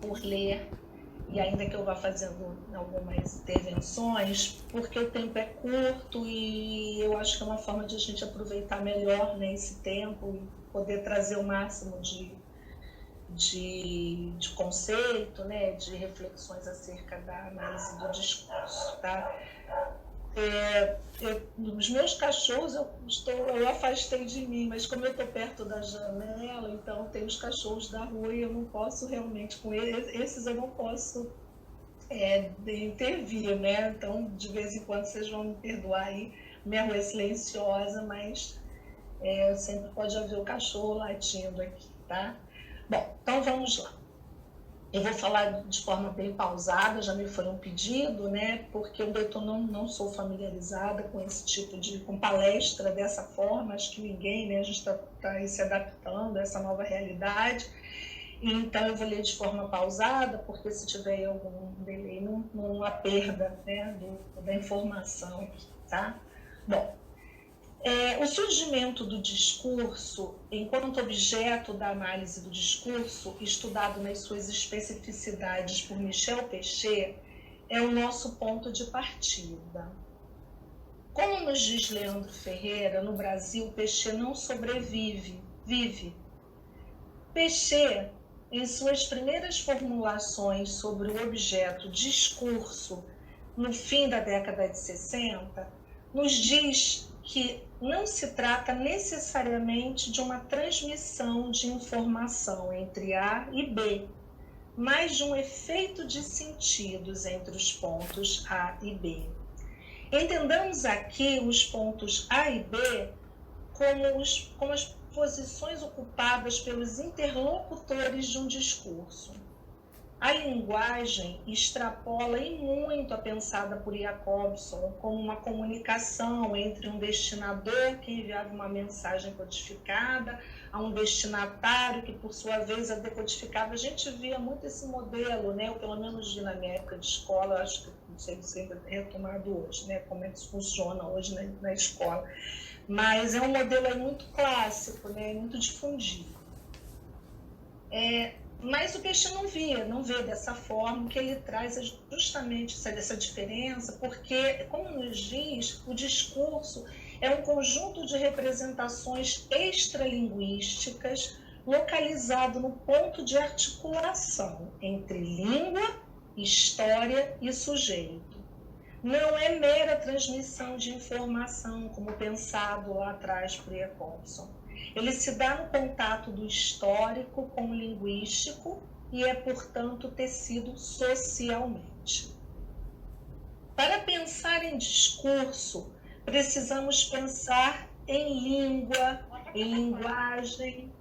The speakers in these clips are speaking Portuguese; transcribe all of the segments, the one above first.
por ler, e ainda que eu vá fazendo algumas intervenções, porque o tempo é curto e eu acho que é uma forma de a gente aproveitar melhor, né, esse tempo e poder trazer o máximo de conceito, né, de reflexões acerca da análise do discurso, tá? Os meus cachorros eu afastei de mim, mas como eu estou perto da janela, então tem os cachorros da rua e eu não posso realmente, com esses eu não posso intervir, né? Então, de vez em quando vocês vão me perdoar aí, minha rua é silenciosa, mas sempre pode haver o cachorro latindo aqui, tá? Bom, então vamos lá. Eu vou falar de forma bem pausada, já me foi um pedido, né? Porque eu não sou familiarizada com esse tipo com palestra dessa forma, acho que ninguém, né? A gente está se adaptando a essa nova realidade. Então, eu vou ler de forma pausada, porque se tiver algum delay, não há perda, né, da informação, tá? Bom, o surgimento do discurso, enquanto objeto da análise do discurso, estudado nas suas especificidades por Michel Pechet, é o nosso ponto de partida. Como nos diz Leandro Ferreira, no Brasil, Pechet não sobrevive, vive. Pechet, em suas primeiras formulações sobre o objeto discurso, no fim da década de 60, nos diz que não se trata necessariamente de uma transmissão de informação entre A e B, mas de um efeito de sentidos entre os pontos A e B. Entendamos aqui os pontos A e B como as posições ocupadas pelos interlocutores de um discurso. A linguagem extrapola em muito a pensada por Jacobson como uma comunicação entre um destinador que enviava uma mensagem codificada a um destinatário que, por sua vez, a decodificava. A gente via muito esse modelo, né? Eu, pelo menos, vi na minha época de escola, acho que não sei se ainda é retomado hoje, né? Como é que isso funciona hoje na escola. Mas é um modelo muito clássico, né? Muito difundido. Mas o Pechet não vê dessa forma, que ele traz justamente essa diferença, porque, como nos diz, o discurso é um conjunto de representações extralinguísticas localizado no ponto de articulação entre língua, história e sujeito. Não é mera transmissão de informação, como pensado lá atrás por Jacobson. Ele se dá no contato do histórico com o linguístico e é, portanto, tecido socialmente. Para pensar em discurso, precisamos pensar em língua, em linguagem.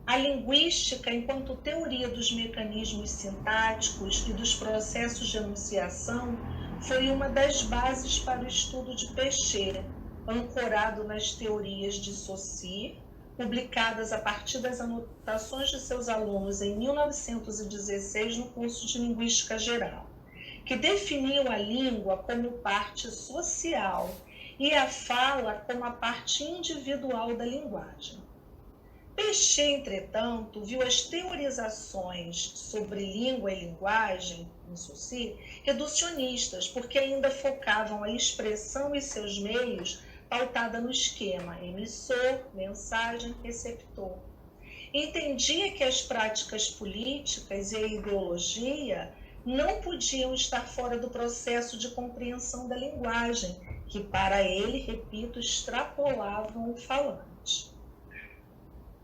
A linguística, enquanto teoria dos mecanismos sintáticos e dos processos de enunciação, foi uma das bases para o estudo de Pechet, ancorado nas teorias de Saussure, publicadas a partir das anotações de seus alunos em 1916 no curso de Linguística Geral, que definiu a língua como parte social e a fala como a parte individual da linguagem. Pechet, entretanto, viu as teorizações sobre língua e linguagem, em Saussure, reducionistas, porque ainda focavam a expressão e seus meios pautada no esquema emissor, mensagem, receptor. Entendia que as práticas políticas e a ideologia não podiam estar fora do processo de compreensão da linguagem, que para ele, repito, extrapolavam o falante.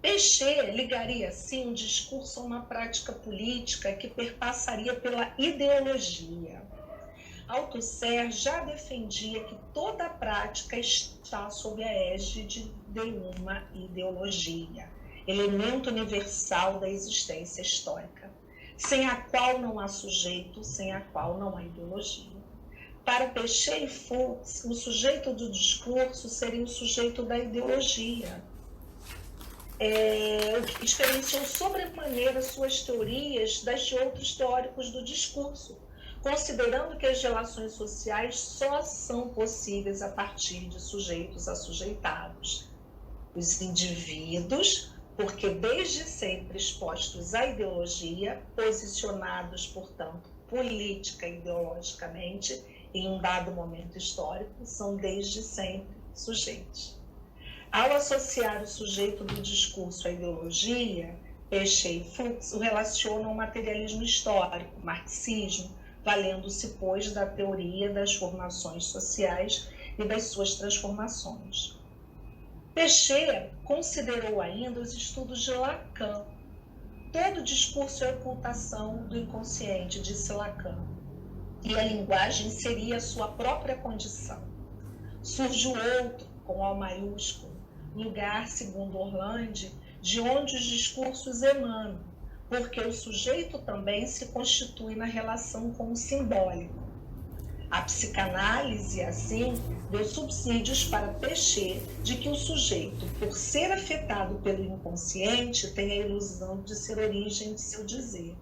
Pechet ligaria, assim, um discurso a uma prática política que perpassaria pela ideologia. Althusser já defendia que toda a prática está sob a égide de uma ideologia, elemento universal da existência histórica, sem a qual não há sujeito, sem a qual não há ideologia. Para Pechet e Fuchs, o sujeito do discurso seria o sujeito da ideologia, o que diferenciou sobremaneira suas teorias das de outros teóricos do discurso, considerando que as relações sociais só são possíveis a partir de sujeitos assujeitados. Os indivíduos porque desde sempre expostos à ideologia, posicionados, portanto, política e ideologicamente, em um dado momento histórico, são desde sempre sujeitos. Ao associar o sujeito do discurso à ideologia, Péchet e Fuchs o relacionam ao materialismo histórico, marxismo, valendo-se, pois, da teoria das formações sociais e das suas transformações. Péchet considerou ainda os estudos de Lacan. Todo discurso é ocultação do inconsciente, disse Lacan, e a linguagem seria a sua própria condição. Surge o outro, com O maiúsculo, lugar, segundo Orlandi, de onde os discursos emanam, porque o sujeito também se constitui na relação com o simbólico. A psicanálise, assim, deu subsídios para Péchet de que o sujeito, por ser afetado pelo inconsciente, tem a ilusão de ser origem de seu dizer.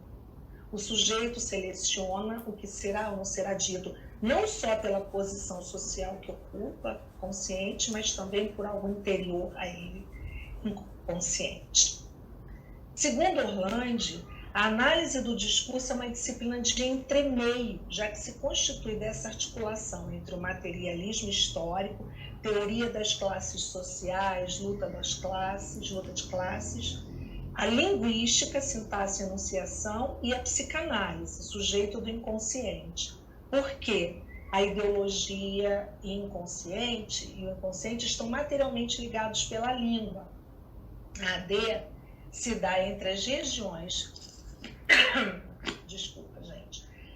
O sujeito seleciona o que será ou não será dito, não só pela posição social que ocupa, consciente, mas também por algo interior a ele, inconsciente. Segundo Orlandi, a análise do discurso é uma disciplina de entremeio, já que se constitui dessa articulação entre o materialismo histórico, teoria das classes sociais, luta de classes, a linguística, sintaxe e enunciação, e a psicanálise, sujeito do inconsciente. Por quê? A ideologia e o inconsciente estão materialmente ligados pela língua. A AD se dá entre as regiões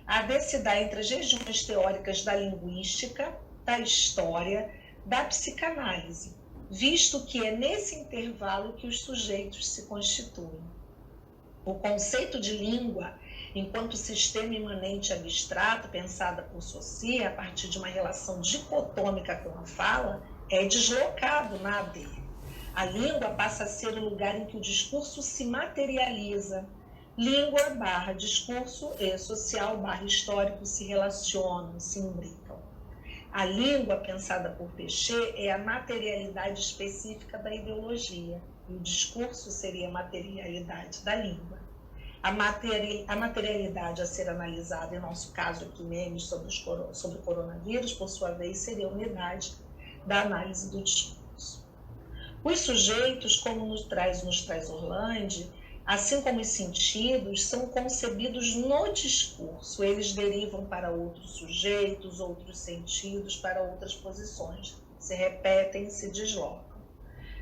A AD se dá entre as regiões teóricas da linguística, da história, da psicanálise, visto que é nesse intervalo que os sujeitos se constituem. O conceito de língua, enquanto sistema imanente abstrato, pensada por Saussure a partir de uma relação dicotômica com a fala, é deslocado na AD. A língua passa a ser o lugar em que o discurso se materializa. Língua / discurso e social / histórico se relacionam, se imbricam. A língua, pensada por Péchet, é a materialidade específica da ideologia, e o discurso seria a materialidade da língua. A materialidade a ser analisada, em nosso caso aqui, memes sobre o coronavírus, por sua vez, seria a unidade da análise do discurso. Os sujeitos, como nos traz Orlandi, assim como os sentidos, são concebidos no discurso. Eles derivam para outros sujeitos, outros sentidos, para outras posições. Se repetem, se deslocam.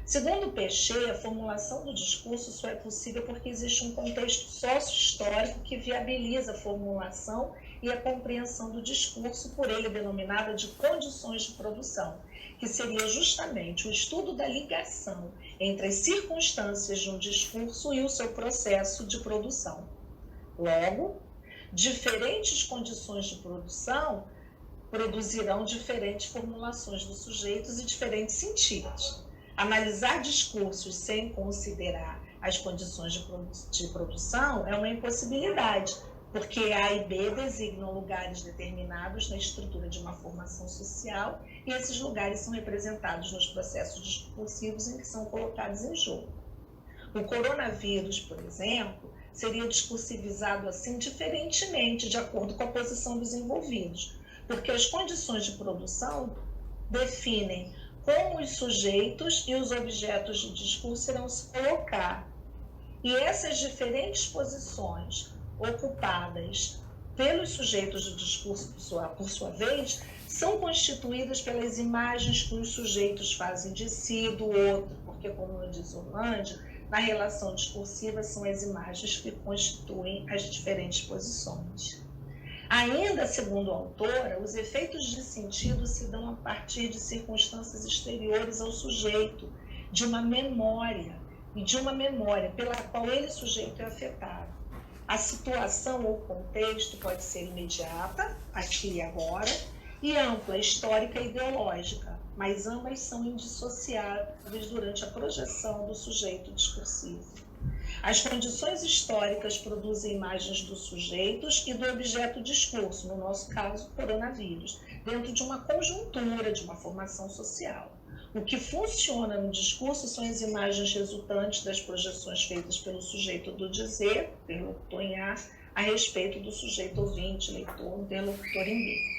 Segundo Péchet, a formulação do discurso só é possível porque existe um contexto sócio-histórico que viabiliza a formulação e a compreensão do discurso, por ele denominada de condições de produção, que seria justamente o estudo da ligação entre as circunstâncias de um discurso e o seu processo de produção. Logo, diferentes condições de produção produzirão diferentes formulações dos sujeitos e diferentes sentidos. Analisar discursos sem considerar as condições de produção é uma impossibilidade, porque A e B designam lugares determinados na estrutura de uma formação social e esses lugares são representados nos processos discursivos em que são colocados em jogo. O coronavírus, por exemplo, seria discursivizado assim diferentemente de acordo com a posição dos envolvidos, porque as condições de produção definem como os sujeitos e os objetos de discurso irão se colocar. E essas diferentes posições ocupadas pelos sujeitos de discurso, por sua vez, são constituídas pelas imagens que os sujeitos fazem de si e do outro, porque, como diz Orlandi, na relação discursiva são as imagens que constituem as diferentes posições. Ainda, segundo a autora, os efeitos de sentido se dão a partir de circunstâncias exteriores ao sujeito, de uma memória pela qual ele, sujeito, é afetado. A situação ou contexto pode ser imediata, aqui e agora, e ampla, histórica e ideológica, mas ambas são indissociáveis durante a projeção do sujeito discursivo. As condições históricas produzem imagens dos sujeitos e do objeto discurso, no nosso caso, coronavírus, dentro de uma conjuntura, de uma formação social. O que funciona no discurso são as imagens resultantes das projeções feitas pelo sujeito do dizer, interlocutor em A, a respeito do sujeito ouvinte, leitor, interlocutor em B.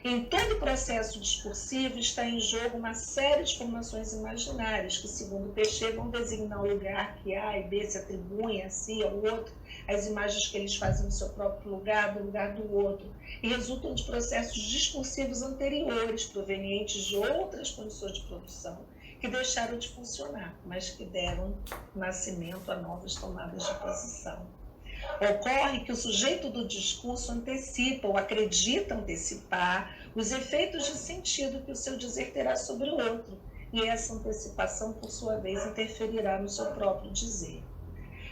Em todo processo discursivo está em jogo uma série de formações imaginárias que, segundo Pechet, vão designar o lugar que A e B se atribuem a si, ao outro, as imagens que eles fazem no seu próprio lugar, do lugar do outro, e resultam de processos discursivos anteriores, provenientes de outras condições de produção, que deixaram de funcionar, mas que deram nascimento a novas tomadas de posição. Ocorre que o sujeito do discurso antecipa ou acredita antecipar os efeitos de sentido que o seu dizer terá sobre o outro, e essa antecipação, por sua vez, interferirá no seu próprio dizer.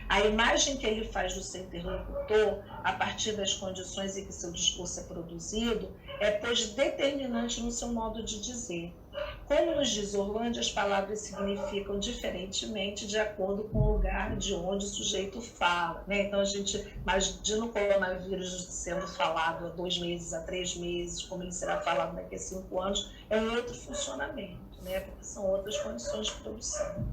A imagem que ele faz do seu interlocutor, a partir das condições em que seu discurso é produzido, é, pois, determinante no seu modo de dizer. Como nos diz Orlandi, as palavras significam diferentemente de acordo com o lugar de onde o sujeito fala, né? Então, a gente imagina o coronavírus sendo falado há 2 meses, há 3 meses, como ele será falado daqui a 5 anos, é um outro funcionamento, né? Porque são outras condições de produção.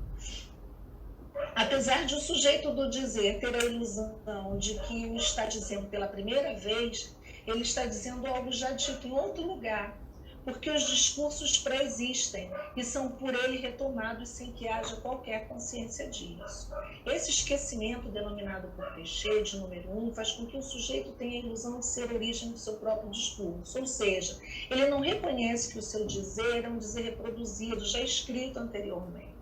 Apesar de o sujeito do dizer ter a ilusão de que o está dizendo pela primeira vez, ele está dizendo algo já dito em outro lugar, porque os discursos pré-existem e são por ele retomados sem que haja qualquer consciência disso. Esse esquecimento, denominado por Pechet de número 1, faz com que o sujeito tenha a ilusão de ser a origem do seu próprio discurso, ou seja, ele não reconhece que o seu dizer é um dizer reproduzido, já escrito anteriormente.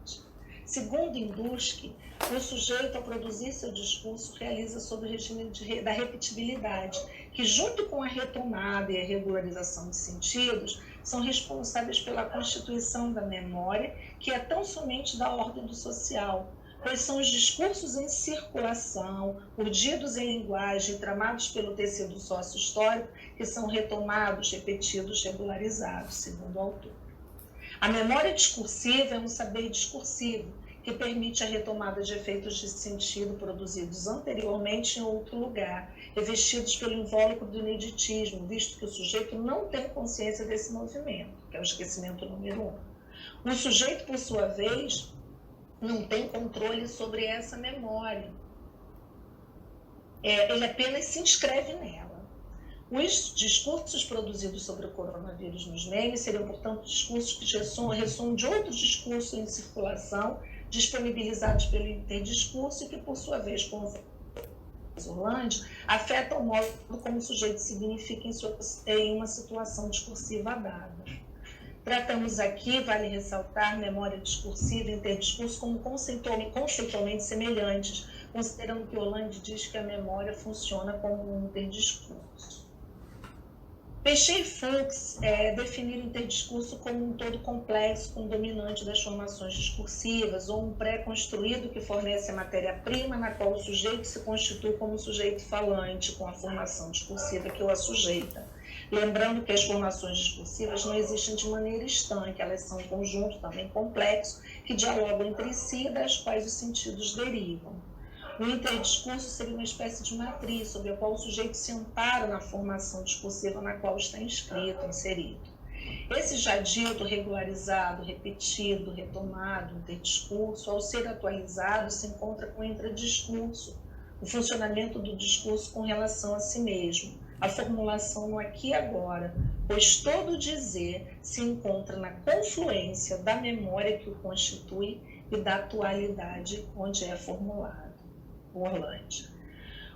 Segundo Indursky, o sujeito, ao produzir seu discurso, realiza sob o regime da repetibilidade, que, junto com a retomada e a regularização de sentidos, são responsáveis pela constituição da memória, que é tão somente da ordem do social, pois são os discursos em circulação, urdidos em linguagem, tramados pelo tecido sócio-histórico, que são retomados, repetidos, regularizados, segundo o autor. A memória discursiva é um saber discursivo, que permite a retomada de efeitos de sentido produzidos anteriormente em outro lugar, revestidos pelo invólucro do ineditismo, visto que o sujeito não tem consciência desse movimento, que é o esquecimento número 1. O sujeito, por sua vez, não tem controle sobre essa memória. Ele apenas se inscreve nela. Os discursos produzidos sobre o coronavírus nos memes seriam, portanto, discursos que ressoam de outros discursos em circulação, disponibilizados pelo interdiscurso e que, por sua vez, como Orlandi, afetam o modo como o sujeito significa em uma situação discursiva dada. Tratamos aqui, vale ressaltar, memória discursiva e interdiscurso como conceitualmente semelhantes, considerando que Orlandi diz que a memória funciona como um interdiscurso. Pechet e Fuchs definiram o interdiscurso como um todo complexo, com dominante das formações discursivas, ou um pré-construído que fornece a matéria-prima na qual o sujeito se constitui como sujeito falante, com a formação discursiva que o assujeita. Lembrando que as formações discursivas não existem de maneira estanque, elas são um conjunto também complexo, que dialogam entre si e das quais os sentidos derivam. O interdiscurso seria uma espécie de matriz sobre a qual o sujeito se ampara na formação discursiva na qual está inserido. Esse já dito, regularizado, repetido, retomado, interdiscurso, ao ser atualizado, se encontra com o intradiscurso, o funcionamento do discurso com relação a si mesmo, a formulação no aqui e agora, pois todo dizer se encontra na confluência da memória que o constitui e da atualidade onde é formulado. Orlandi.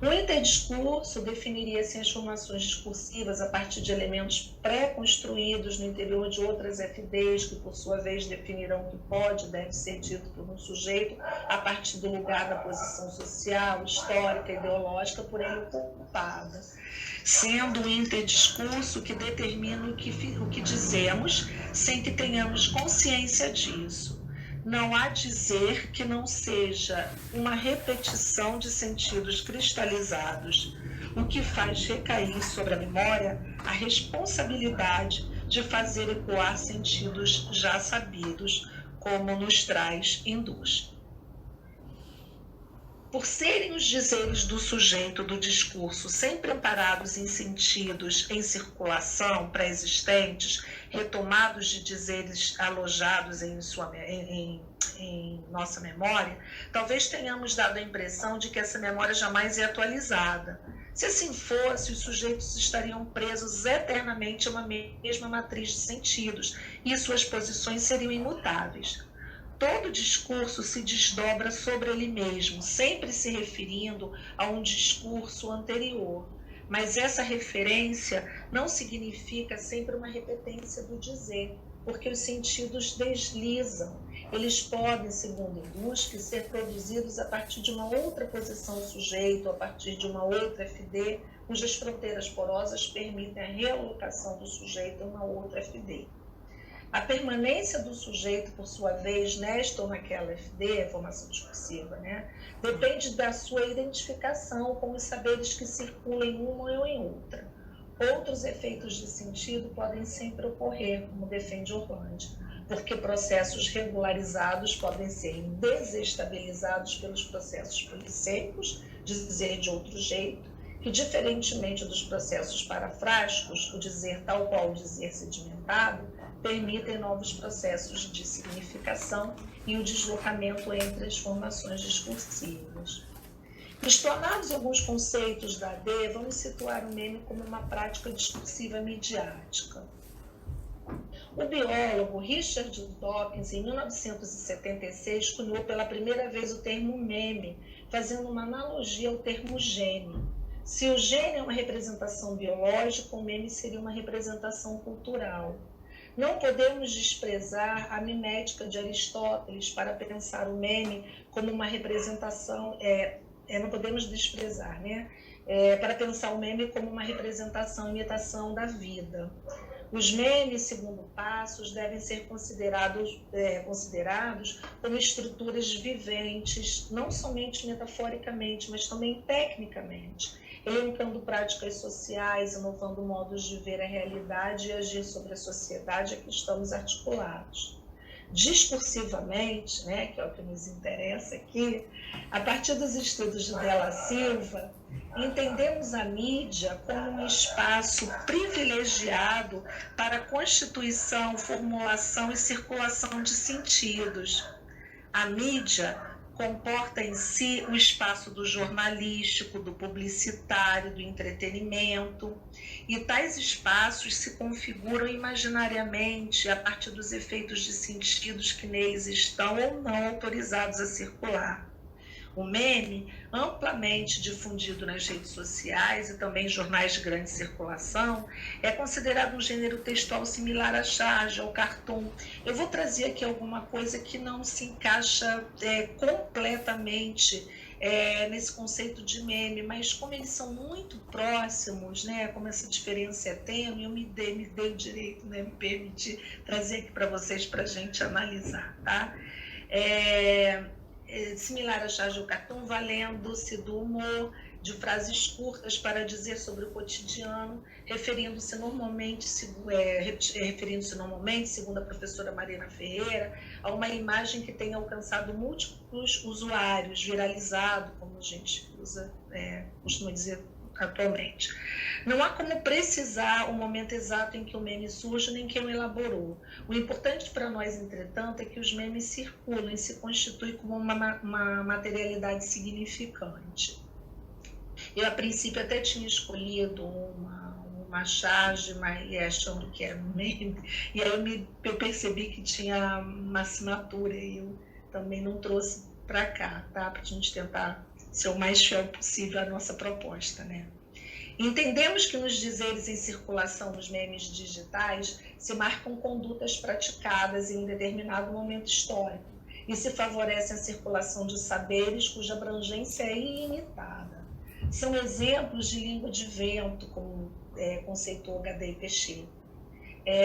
O interdiscurso definiria-se as formações discursivas a partir de elementos pré-construídos no interior de outras FDs, que por sua vez definirão o que pode e deve ser dito por um sujeito a partir do lugar da posição social, histórica, ideológica por ele ocupada, sendo o interdiscurso que determina o que dizemos sem que tenhamos consciência disso. Não há dizer que não seja uma repetição de sentidos cristalizados, o que faz recair sobre a memória a responsabilidade de fazer ecoar sentidos já sabidos, como nos traz Indursky. Por serem os dizeres do sujeito do discurso sempre amparados em sentidos em circulação pré-existentes, retomados de dizeres alojados em nossa memória, talvez tenhamos dado a impressão de que essa memória jamais é atualizada. Se assim fosse, os sujeitos estariam presos eternamente a uma mesma matriz de sentidos e suas posições seriam imutáveis. Todo discurso se desdobra sobre ele mesmo, sempre se referindo a um discurso anterior. Mas essa referência não significa sempre uma repetência do dizer, porque os sentidos deslizam. Eles podem, segundo Indusch, ser produzidos a partir de uma outra posição do sujeito, a partir de uma outra FD, cujas fronteiras porosas permitem a realocação do sujeito a uma outra FD. A permanência do sujeito, por sua vez, nesta ou naquela FD, a formação discursiva, depende da sua identificação com os saberes que circulam em uma ou em outra. Outros efeitos de sentido podem sempre ocorrer, como defende Orlandi, porque processos regularizados podem ser desestabilizados pelos processos polissêmicos, dizer de outro jeito, que, diferentemente dos processos parafrásticos, o dizer tal qual o dizer sedimentado, permitem novos processos de significação e o deslocamento entre as formações discursivas. Explanados alguns conceitos da AD, vamos situar o meme como uma prática discursiva midiática. O biólogo Richard Dawkins, em 1976, cunhou pela primeira vez o termo meme, fazendo uma analogia ao termo gene. Se o gene é uma representação biológica, o meme seria uma representação cultural. Não podemos desprezar a mimética de Aristóteles para pensar o meme como uma representação, não podemos desprezar, para pensar o meme como uma representação, imitação da vida. Os memes, segundo Passos, devem ser considerados como estruturas viventes, não somente metaforicamente, mas também tecnicamente, elencando práticas sociais, inovando modos de ver a realidade e agir sobre a sociedade a que estamos articulados. Discursivamente, que é o que nos interessa aqui, a partir dos estudos de Della Silva, entendemos a mídia como um espaço privilegiado para a constituição, formulação e circulação de sentidos. A mídia comporta em si o espaço do jornalístico, do publicitário, do entretenimento, e tais espaços se configuram imaginariamente a partir dos efeitos de sentidos que neles estão ou não autorizados a circular. O meme, amplamente difundido nas redes sociais e também em jornais de grande circulação, é considerado um gênero textual similar à charge, ao cartoon. Eu vou trazer aqui alguma coisa que não se encaixa completamente nesse conceito de meme, mas como eles são muito próximos, como essa diferença é tênue, eu me dei o direito, me permitir trazer aqui para vocês para a gente analisar, tá? Similar à charge do cartoon, valendo-se do humor, de frases curtas para dizer sobre o cotidiano, referindo-se normalmente, segundo a professora Marina Ferreira, a uma imagem que tem alcançado múltiplos usuários, viralizado, como a gente costuma dizer atualmente. Não há como precisar o momento exato em que o meme surge, nem quem o elaborou. O importante para nós, entretanto, é que os memes circulam e se constituem como uma materialidade significante. Eu, a princípio, até tinha escolhido uma charge, mas achando que era um meme, e aí eu percebi que tinha uma assinatura, e eu também não trouxe para cá, tá? Para a gente tentar ser o mais fiel possível à nossa proposta, Entendemos que nos dizeres em circulação nos memes digitais se marcam condutas praticadas em um determinado momento histórico e se favorecem a circulação de saberes cuja abrangência é ilimitada. São exemplos de língua de vento, como conceitou Gadei Peixeira.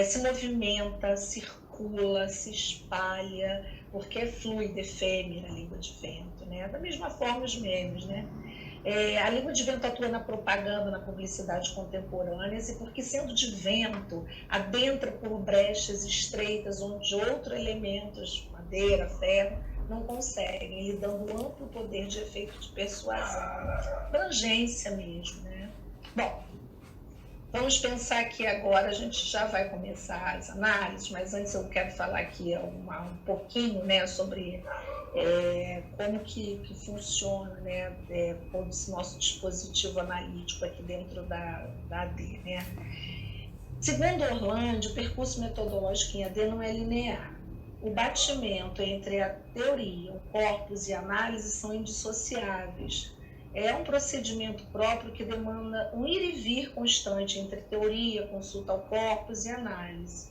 Se movimenta, circula, se espalha, porque é fluida, efêmera a língua de vento, Da mesma forma os memes, A língua de vento atua na propaganda, na publicidade contemporâneas, e porque, sendo de vento, adentra por brechas estreitas onde outros elementos, madeira, ferro, não conseguem, lhe dando amplo poder de efeito de persuasão, abrangência mesmo, né? Bom, vamos pensar que agora a gente já vai começar as análises, mas antes eu quero falar aqui um pouquinho, né, sobre como que funciona, né, todo esse nosso dispositivo analítico aqui dentro da AD, né? Segundo Orlandi, o percurso metodológico em AD não é linear. O batimento entre a teoria, o corpus e a análise são indissociáveis. É um procedimento próprio que demanda um ir e vir constante entre teoria, consulta ao corpus e análise.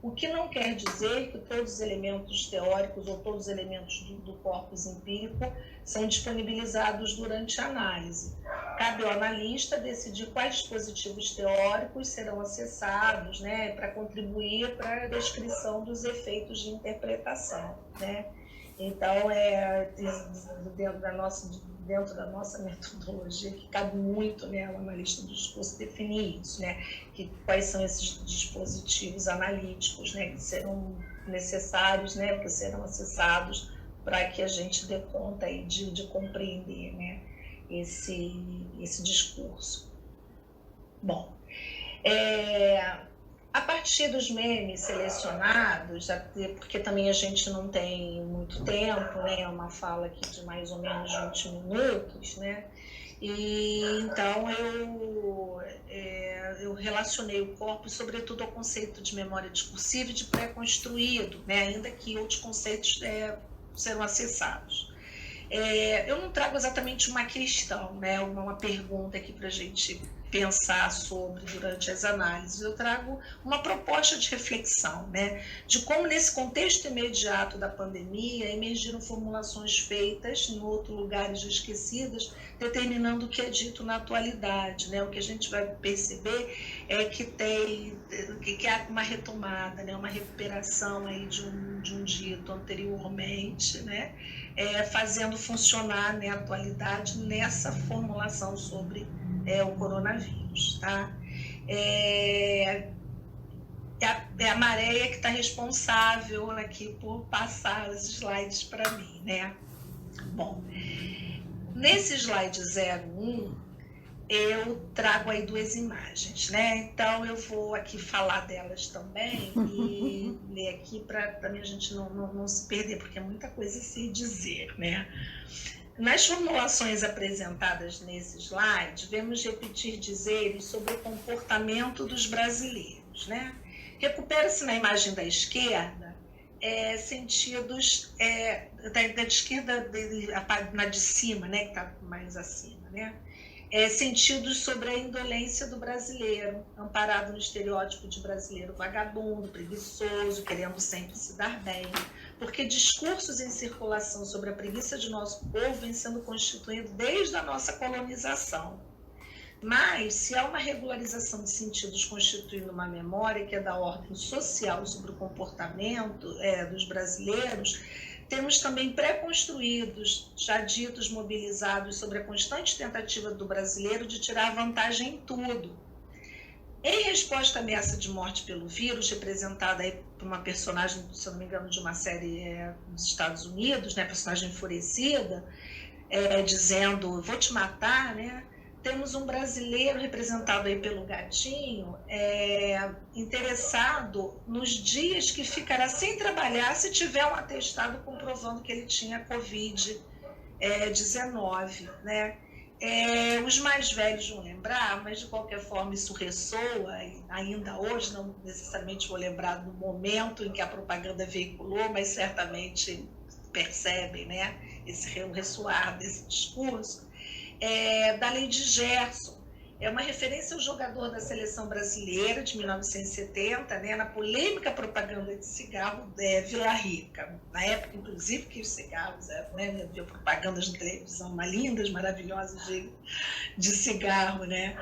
O que não quer dizer que todos os elementos teóricos ou todos os elementos do corpus empírico são disponibilizados durante a análise. Cabe ao analista decidir quais dispositivos teóricos serão acessados, né, para contribuir para a descrição dos efeitos de interpretação, né? Então, dentro da nossa metodologia, que cabe muito, né, ao analista do discurso definir isso, né, quais são esses dispositivos analíticos, né, que serão necessários, né, que serão acessados para que a gente dê conta aí de compreender, né, esse discurso. Bom, a partir dos memes selecionados, porque também a gente não tem muito tempo, né? É uma fala aqui de mais ou menos 20 minutos, né? E então eu relacionei o corpus, sobretudo, ao conceito de memória discursiva e de pré-construído, né? Ainda que outros conceitos serão acessados. Eu não trago exatamente uma questão, né? Uma pergunta aqui para a gente pensar sobre durante as análises. Eu trago uma proposta de reflexão, né, de como nesse contexto imediato da pandemia emergiram formulações feitas em outros lugares esquecidas, determinando o que é dito na atualidade, né? O que a gente vai perceber é que há uma retomada, né, uma recuperação aí de um dito anteriormente, né, fazendo funcionar, né, a atualidade nessa formulação sobre o coronavírus, tá? É a Maréia que está responsável aqui por passar os slides para mim, né? Bom, nesse slide 01, eu trago aí 2 imagens, né? Então, eu vou aqui falar delas também e ler aqui para também a gente não se perder, porque é muita coisa a se dizer, né? Nas formulações apresentadas nesse slide, vemos repetir dizeres sobre o comportamento dos brasileiros, né? Recupera-se na imagem da esquerda sentidos da esquerda, na de cima, né, que está mais acima, né? Sentidos sobre a indolência do brasileiro, amparado no estereótipo de brasileiro vagabundo, preguiçoso, querendo sempre se dar bem, porque discursos em circulação sobre a preguiça de nosso povo vêm sendo constituídos desde a nossa colonização. Mas, se há uma regularização de sentidos constituindo uma memória que é da ordem social sobre o comportamento dos brasileiros, temos também pré-construídos, já ditos, mobilizados sobre a constante tentativa do brasileiro de tirar vantagem em tudo. Em resposta à ameaça de morte pelo vírus, representada aí por uma personagem, se eu não me engano, de uma série dos Estados Unidos, né, personagem enfurecida, dizendo, vou te matar, né? Temos um brasileiro representado aí pelo gatinho, interessado nos dias que ficará sem trabalhar se tiver um atestado comprovando que ele tinha Covid-19, né? Os mais velhos vão lembrar, mas de qualquer forma isso ressoa, ainda hoje, não necessariamente vou lembrar do momento em que a propaganda veiculou, mas certamente percebem, né, esse ressoar desse discurso, da lei de Gerson. É uma referência ao jogador da seleção brasileira de 1970, né, na polêmica propaganda de cigarro Vila Rica. Na época, inclusive, que os cigarros né, havia propagandas na televisão, lindas, maravilhosas de cigarro. Né?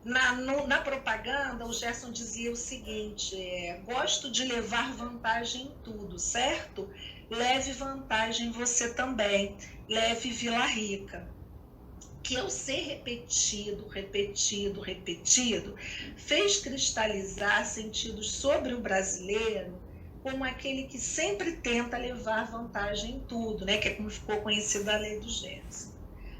Na propaganda, o Gerson dizia o seguinte, gosto de levar vantagem em tudo, certo? Leve vantagem você também, leve Vila Rica. Que ao ser repetido, fez cristalizar sentidos sobre o brasileiro como aquele que sempre tenta levar vantagem em tudo, né? Que é como ficou conhecida a lei do Gerson.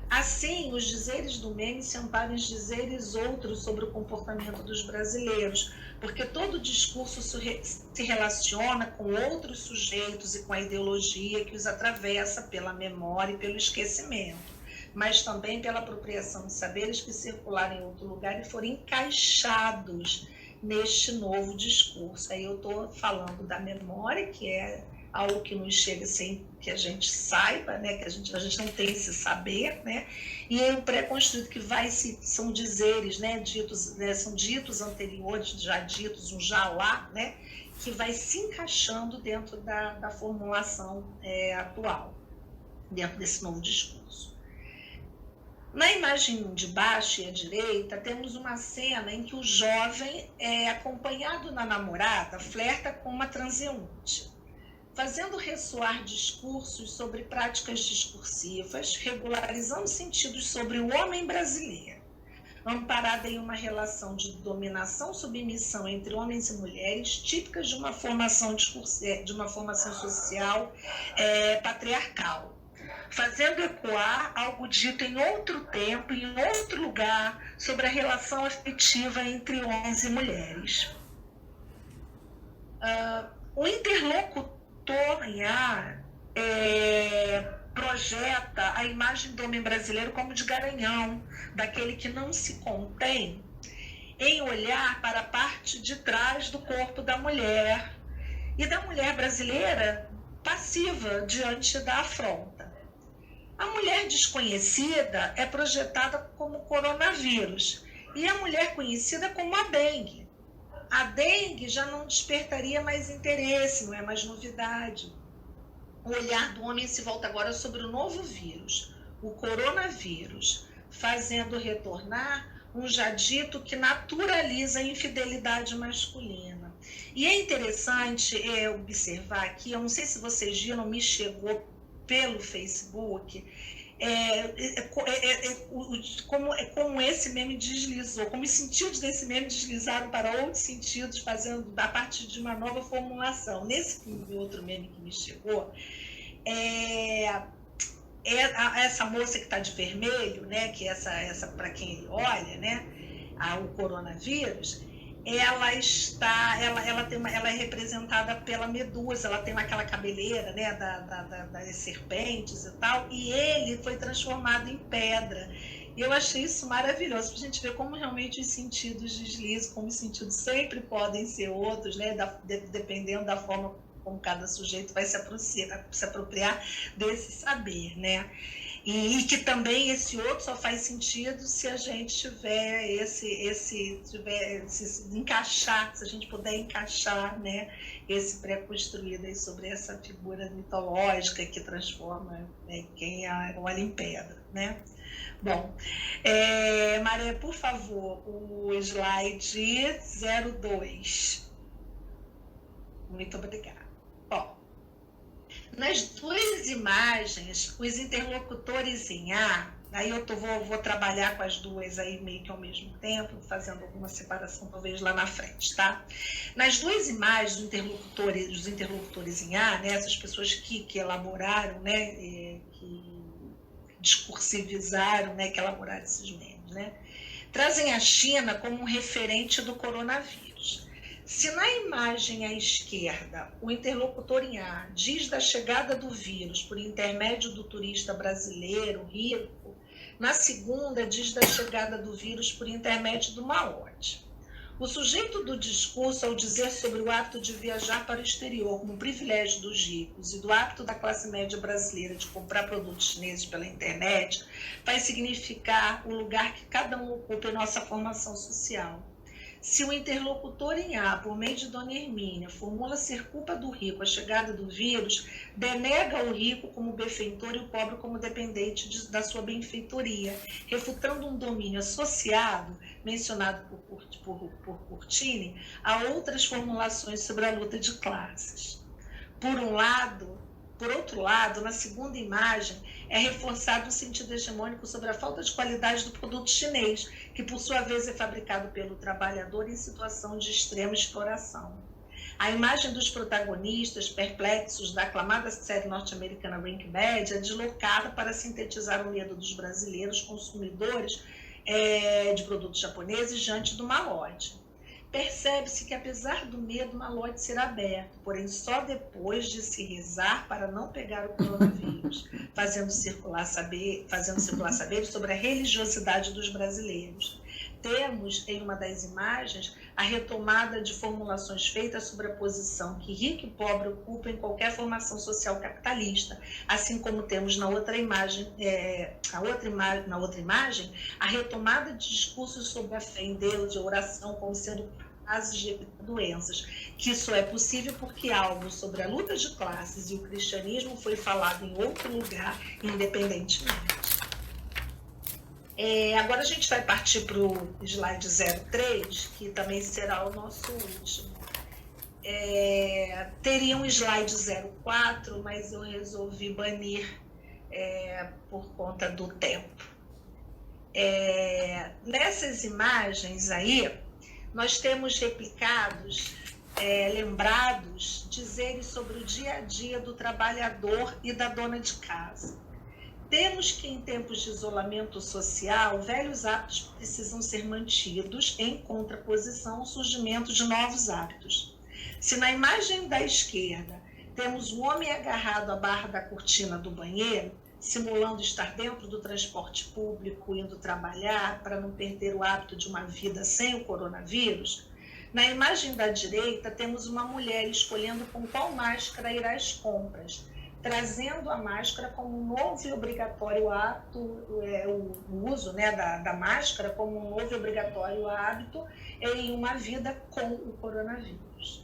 Assim, os dizeres do meme se amparam em dizeres outros sobre o comportamento dos brasileiros, porque todo discurso se relaciona com outros sujeitos e com a ideologia que os atravessa pela memória e pelo esquecimento, mas também pela apropriação de saberes que circularam em outro lugar e foram encaixados neste novo discurso. Aí eu estou falando da memória, que é algo que nos chega sem que a gente saiba, né, que a gente não tem esse saber, né, e é um pré-construído que são dizeres, né, ditos, né, são ditos anteriores, já ditos, um já lá, né, que vai se encaixando dentro da formulação atual, dentro desse novo discurso. Na imagem de baixo e à direita, temos uma cena em que o jovem, acompanhado na namorada, flerta com uma transeunte, fazendo ressoar discursos sobre práticas discursivas, regularizando sentidos sobre o homem brasileiro, amparada em uma relação de dominação-submissão entre homens e mulheres, típicas de uma formação social patriarcal, fazendo ecoar algo dito em outro tempo, em outro lugar, sobre a relação afetiva entre homens e mulheres. O interlocutor projeta a imagem do homem brasileiro como de garanhão, daquele que não se contém em olhar para a parte de trás do corpo da mulher, e da mulher brasileira passiva diante da afronta. A mulher desconhecida é projetada como coronavírus, e a mulher conhecida como a dengue. A dengue já não despertaria mais interesse, não é mais novidade. O olhar do homem se volta agora sobre o novo vírus, o coronavírus, fazendo retornar um já dito que naturaliza a infidelidade masculina. E é interessante observar aqui, eu não sei se vocês viram, me chegou pelo Facebook, como esse meme deslizou, como os sentidos desse meme deslizaram para outros sentidos, fazendo a partir de uma nova formulação. Nesse outro meme que me chegou, essa moça que está de vermelho, né, que essa para quem ele olha, né, o coronavírus, ela é representada pela Medusa, ela tem aquela cabeleira, né, das serpentes e tal, e ele foi transformado em pedra. E eu achei isso maravilhoso, para a gente ver como realmente os sentidos deslizam, como os sentidos sempre podem ser outros, né, dependendo da forma como cada sujeito vai se apropriar desse saber, né? E que também esse outro só faz sentido se a gente tiver se encaixar, se a gente puder encaixar, né, esse pré-construído aí sobre essa figura mitológica que transforma, né, quem olha em pedra, né? Bom, Maré, por favor, o slide 02. Muito obrigada. Ó, nas duas imagens, os interlocutores em A, aí eu vou trabalhar com as duas aí meio que ao mesmo tempo, fazendo alguma separação talvez lá na frente, tá? Nas duas imagens, os interlocutores em A, né, essas pessoas que elaboraram, né, que discursivizaram, né, que elaboraram esses memes, né, trazem a China como um referente do coronavírus. Se na imagem à esquerda, o interlocutor em A diz da chegada do vírus por intermédio do turista brasileiro rico, na segunda diz da chegada do vírus por intermédio do malote. O sujeito do discurso, ao dizer sobre o hábito de viajar para o exterior como privilégio dos ricos e do hábito da classe média brasileira de comprar produtos chineses pela internet, vai significar o lugar que cada um ocupa em nossa formação social. Se o interlocutor em A, por meio de Dona Hermínia, formula ser culpa do rico a chegada do vírus, denega o rico como benfeitor e o pobre como dependente da sua benfeitoria, refutando um domínio associado, mencionado por Curtini, a outras formulações sobre a luta de classes. Por outro lado, na segunda imagem, é reforçado o sentido hegemônico sobre a falta de qualidade do produto chinês, que por sua vez é fabricado pelo trabalhador em situação de extrema exploração. A imagem dos protagonistas perplexos da aclamada série norte-americana Breaking Bad é deslocada para sintetizar o medo dos brasileiros consumidores de produtos japoneses diante do malote. Percebe-se que, apesar do medo, o malote será aberto, porém só depois de se rezar para não pegar o coronavírus, fazendo circular saberes sobre a religiosidade dos brasileiros. Temos, em uma das imagens, a retomada de formulações feitas sobre a posição que rico e pobre ocupam em qualquer formação social capitalista, assim como temos na outra imagem, a retomada de discursos sobre a fé em Deus e oração como sendo capazes de evitar doenças, que isso é possível porque algo sobre a luta de classes e o cristianismo foi falado em outro lugar, independentemente. Agora a gente vai partir para o slide 03, que também será o nosso último. Teria um slide 04, mas eu resolvi banir por conta do tempo. Nessas imagens aí, nós temos replicados, lembrados, dizeres sobre o dia a dia do trabalhador e da dona de casa. Temos que, em tempos de isolamento social, velhos hábitos precisam ser mantidos em contraposição ao surgimento de novos hábitos. Se na imagem da esquerda temos um homem agarrado à barra da cortina do banheiro, simulando estar dentro do transporte público, indo trabalhar para não perder o hábito de uma vida sem o coronavírus, na imagem da direita temos uma mulher escolhendo com qual máscara ir às compras, trazendo a máscara como um novo e obrigatório hábito, o uso da máscara como um novo e obrigatório hábito em uma vida com o coronavírus.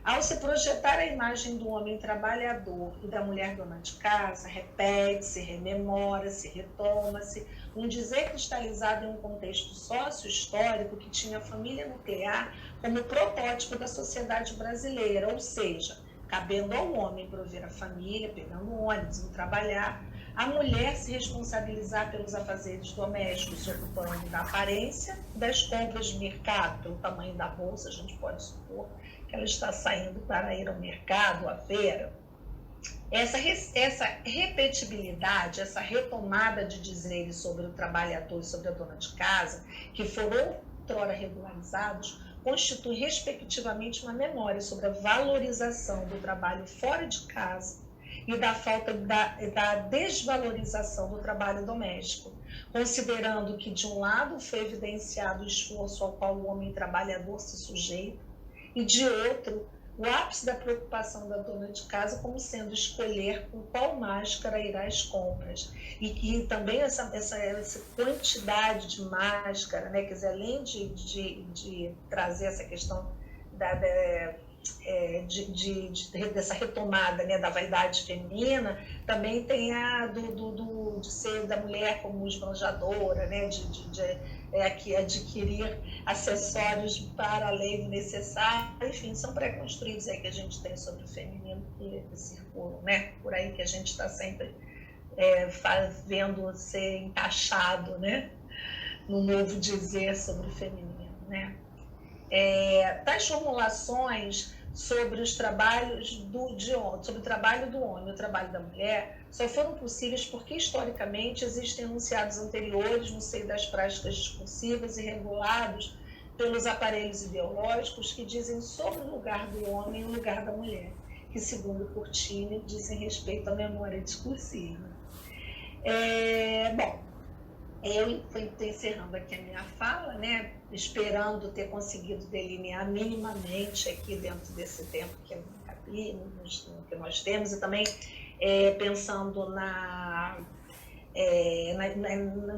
Ao se projetar a imagem do homem trabalhador e da mulher dona de casa, repete-se, rememora-se, retoma-se, um dizer cristalizado em um contexto sócio-histórico que tinha a família nuclear como protótipo da sociedade brasileira, ou seja, cabendo ao homem prover a família, pegando o ônibus, indo trabalhar, a mulher se responsabilizar pelos afazeres domésticos, se ocupando da aparência, das compras de mercado, pelo tamanho da bolsa, a gente pode supor que ela está saindo para ir ao mercado, à feira. Essa repetibilidade, essa retomada de dizeres sobre o trabalhador e sobre a dona de casa, que foram outrora regularizados, constitui, respectivamente, uma memória sobre a valorização do trabalho fora de casa e da falta da desvalorização do trabalho doméstico, considerando que, de um lado, foi evidenciado o esforço ao qual o homem trabalhador se sujeita, e, de outro, o ápice da preocupação da dona de casa como sendo escolher com qual máscara irá às compras. E também essa quantidade de máscara, né? Quer dizer, além de trazer essa questão dessa retomada, né, da vaidade feminina, também tem a de ser da mulher como esbanjadora, né, de adquirir acessórios para além do necessário. Enfim, são pré-construídos aí que a gente tem sobre o feminino que circulam, né, por aí, que a gente está sempre vendo ser encaixado, né, no novo dizer sobre o feminino, né. Tais formulações sobre os trabalhos sobre o trabalho do homem e o trabalho da mulher só foram possíveis porque, historicamente, existem enunciados anteriores no seio das práticas discursivas e regulados pelos aparelhos ideológicos que dizem sobre o lugar do homem e o lugar da mulher, que, segundo Curtini, dizem respeito à memória discursiva. Bom, eu estou encerrando aqui a minha fala, né, esperando ter conseguido delinear minimamente aqui dentro desse tempo que que nós temos, e também pensando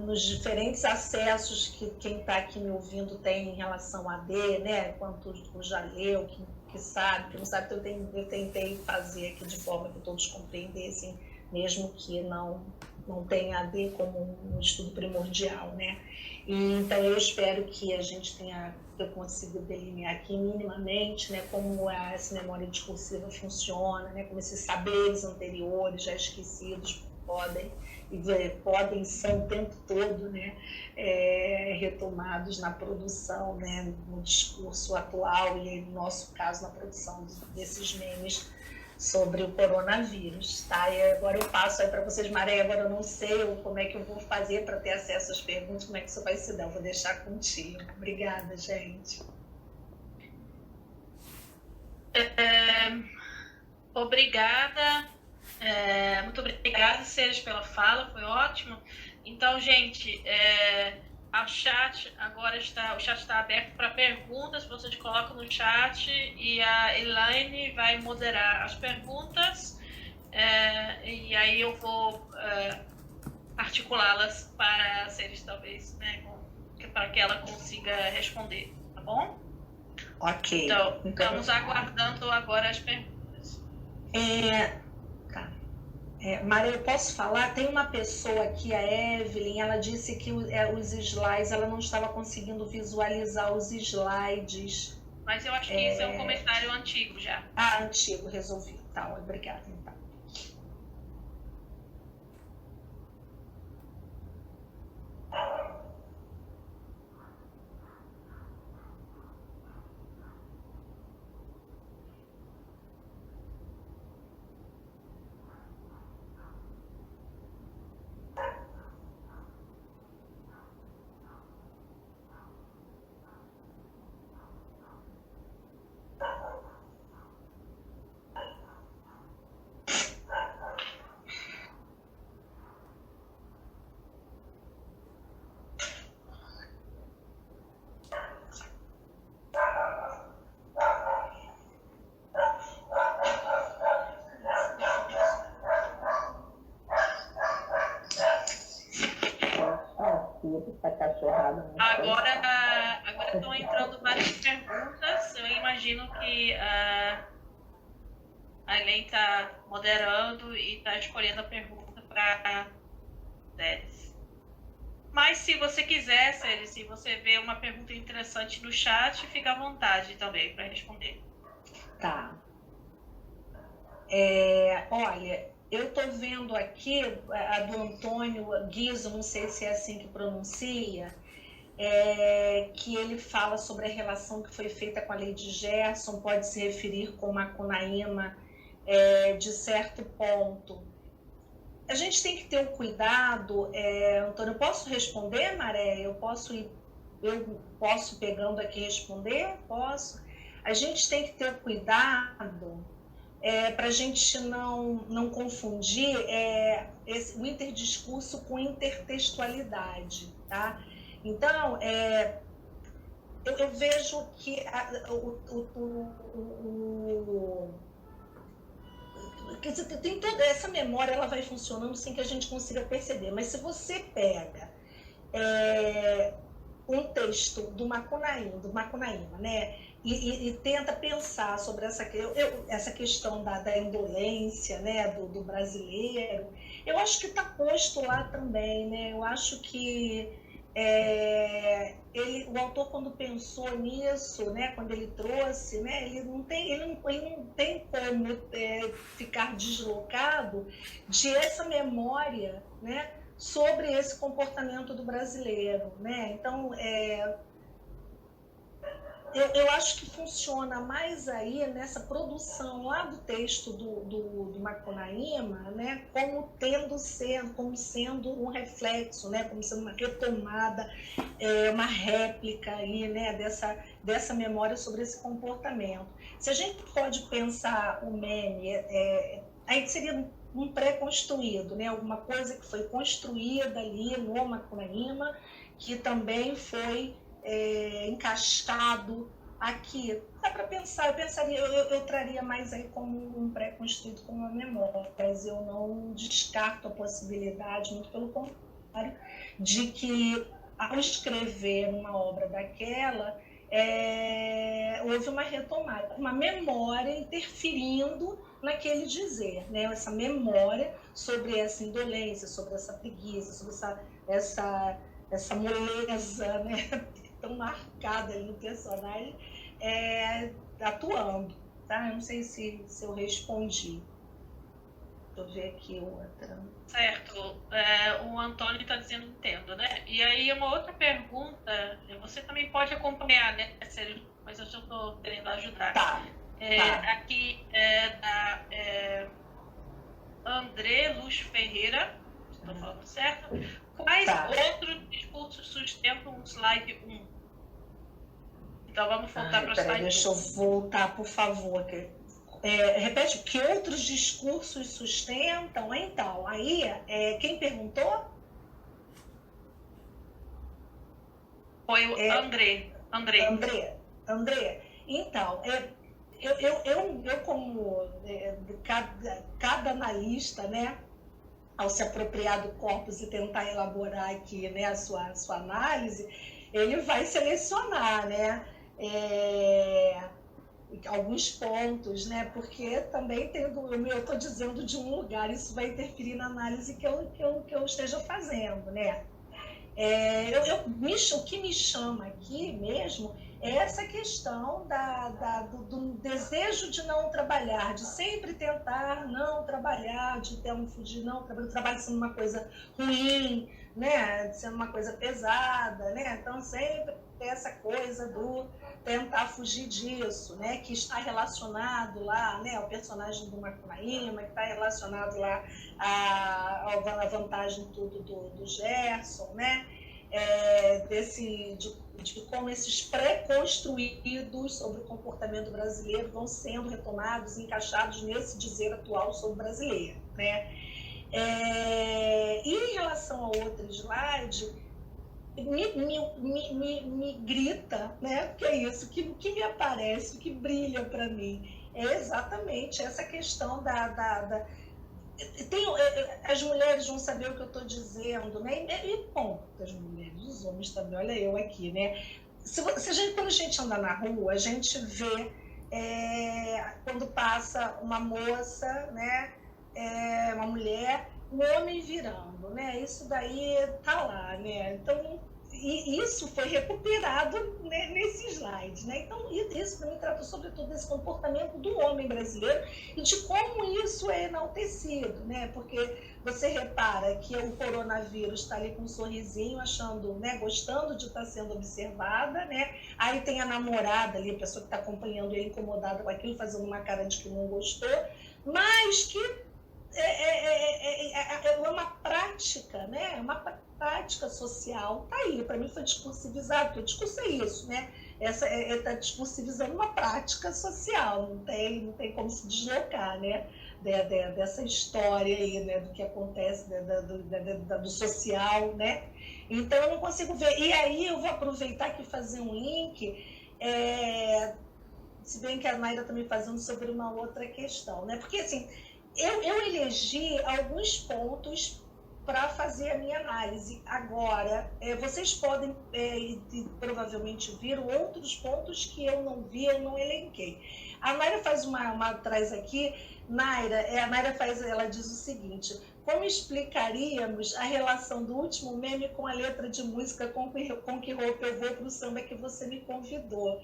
nos diferentes acessos que quem está aqui me ouvindo tem em relação a AD, né, quanto já leu, que sabe, que não sabe, então eu tentei fazer aqui de forma que todos compreendessem, mesmo que não tenha AD como um estudo primordial, né? Então, eu espero que eu consiga delinear aqui minimamente, né, como essa memória discursiva funciona, né, como esses saberes anteriores já esquecidos podem são o tempo todo, né, retomados na produção, né, no discurso atual e, no nosso caso, na produção desses memes sobre o coronavírus, tá? E agora eu passo aí para vocês, Maré, agora eu não sei como é que eu vou fazer para ter acesso às perguntas, como é que isso vai se dar, eu vou deixar contigo. Obrigada, gente. Obrigada, muito obrigada, Ceres, pela fala, foi ótimo. Então, gente, o chat está aberto para perguntas, vocês colocam no chat e a Elaine vai moderar as perguntas, e aí eu vou articulá-las para a Ceres, talvez, né, para que ela consiga responder, tá bom? Ok. Então, estamos aguardando agora as perguntas. Tá. Maria, eu posso falar? Tem uma pessoa aqui, a Evelyn, ela disse que os slides, ela não estava conseguindo visualizar os slides. Mas eu acho que isso é um comentário antigo já. Ah, antigo, resolvi. Tá, obrigada, então. Agora estão entrando várias perguntas. Eu imagino que a Elaine está moderando e está escolhendo a pergunta para Ceres. Mas se você quiser, Ceres, se você vê uma pergunta interessante no chat, fica à vontade também para responder. Tá. Olha, eu estou vendo aqui a do Antônio Guizo, não sei se é assim que pronuncia, que ele fala sobre a relação que foi feita com a lei de Gerson, pode se referir com Macunaíma de certo ponto. A gente tem que ter um cuidado, Antônio, eu posso responder, Maré? Eu posso pegando aqui responder? Posso? A gente tem que ter um cuidado para a gente não confundir o interdiscurso com intertextualidade, tá? Então, eu vejo que tem toda essa memória, ela vai funcionando sem que a gente consiga perceber, mas se você pega um texto do Macunaíma, né, e tenta pensar sobre essa questão da indolência, né, do brasileiro, eu acho que está posto lá também, né? Eu acho que o autor, quando pensou nisso, né, quando ele trouxe, né, ele não tem como ficar deslocado de essa memória, né, sobre esse comportamento do brasileiro, né? Então, eu acho que funciona mais aí nessa produção lá do texto do Macunaíma, né, como sendo um reflexo, né, como sendo uma retomada, uma réplica aí, né, dessa memória sobre esse comportamento. Se a gente pode pensar o meme, aí seria um pré-construído, né, alguma coisa que foi construída ali no Macunaíma, que também foi encaixado aqui. Dá para pensar, eu traria mais aí como um pré-construído, como uma memória, mas eu não descarto a possibilidade, muito pelo contrário, de que ao escrever uma obra daquela, houve uma retomada, uma memória interferindo naquele dizer, né? Essa memória sobre essa indolência, sobre essa preguiça, sobre essa moleza, né, tão marcada ali no personagem, atuando, tá? Eu não sei se eu respondi. eu ver aqui outra. Certo. O Antônio está dizendo entendo, né? E aí uma outra pergunta, você também pode acompanhar, né? Mas eu já estou querendo ajudar. Tá. Aqui da André Luz Ferreira, estou falando certo? Quais outros discursos sustentam o slide 1? Então vamos voltar para o slide 1. Deixa eu voltar, por favor. Repete, que outros discursos sustentam? Então, aí, quem perguntou? Foi o André. Então, eu como cada analista, né, ao se apropriar do corpus e tentar elaborar aqui, né, a sua análise, ele vai selecionar, né, alguns pontos, né, porque também eu estou dizendo de um lugar, isso vai interferir na análise que eu esteja fazendo, né. O que me chama aqui mesmo é essa questão do desejo de não trabalhar, de sempre tentar não trabalhar, de fugir, não trabalhar, o trabalho sendo uma coisa ruim, né, sendo uma coisa pesada, né, então sempre essa coisa do tentar fugir disso, né, que está relacionado lá, né, ao personagem do Macunaíma, que está relacionado lá à vantagem tudo do Gerson, né, de como esses pré-construídos sobre o comportamento brasileiro vão sendo retomados e encaixados nesse dizer atual sobre o brasileiro, né. E em relação ao outro slide, me grita, né? Porque é isso que me aparece, que brilha para mim. É exatamente essa questão as mulheres vão saber o que eu estou dizendo, né? E ponto, as mulheres, os homens também, olha eu aqui, né? Quando a gente anda na rua, a gente vê quando passa uma moça, né? Uma mulher, um homem virando, né? Isso daí tá lá, né? Então, isso foi recuperado, né, nesse slide, né? Então, isso para mim trata sobretudo desse comportamento do homem brasileiro e de como isso é enaltecido, né? Porque você repara que o coronavírus está ali com um sorrisinho, achando, né, gostando de estar sendo observada, né? Aí tem a namorada ali, a pessoa que está acompanhando ele incomodada com aquilo, fazendo uma cara de que não gostou, mas que é uma prática, né? Uma prática social. Tá aí, para mim foi discursivizado, porque o discurso é isso, né? Está discursivizando uma prática social, não tem como se deslocar, né? Dessa história aí, né? Do que acontece, do social, né? Então eu não consigo ver. E aí eu vou aproveitar aqui e fazer um link, se bem que a Mayra também fazendo sobre uma outra questão, né? Porque assim, eu elegi alguns pontos para fazer a minha análise. Agora, vocês podem provavelmente vir outros pontos que eu não vi, eu não elenquei. A Mayra faz traz aqui, a Mayra ela diz o seguinte: como explicaríamos a relação do último meme com a letra de música com que roupa eu vou para o samba que você me convidou?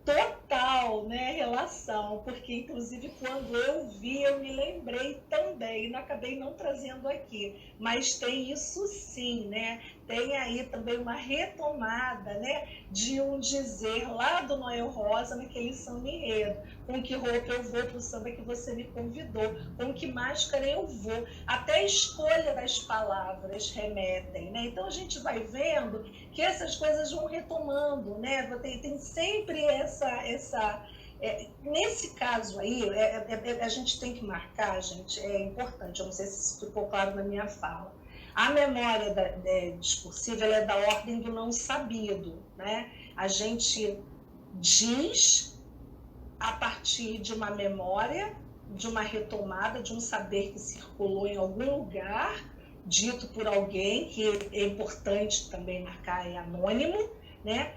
Total, né, relação, porque inclusive quando eu vi, eu me lembrei também, acabei não trazendo aqui, mas tem isso sim, né, tem aí também uma retomada, né, de um dizer lá do Noel Rosa, naquele samba enredo: com que roupa eu vou para o samba que você me convidou, com que máscara eu vou, até a escolha das palavras remetem, né, então a gente vai vendo que essas coisas vão retomando, né, tem sempre nesse caso aí, a gente tem que marcar, gente, é importante, eu não sei se isso ficou claro na minha fala, a memória discursiva, ela é da ordem do não sabido, né? A gente diz a partir de uma memória, de uma retomada, de um saber que circulou em algum lugar, dito por alguém, que é importante também marcar, é anônimo, né?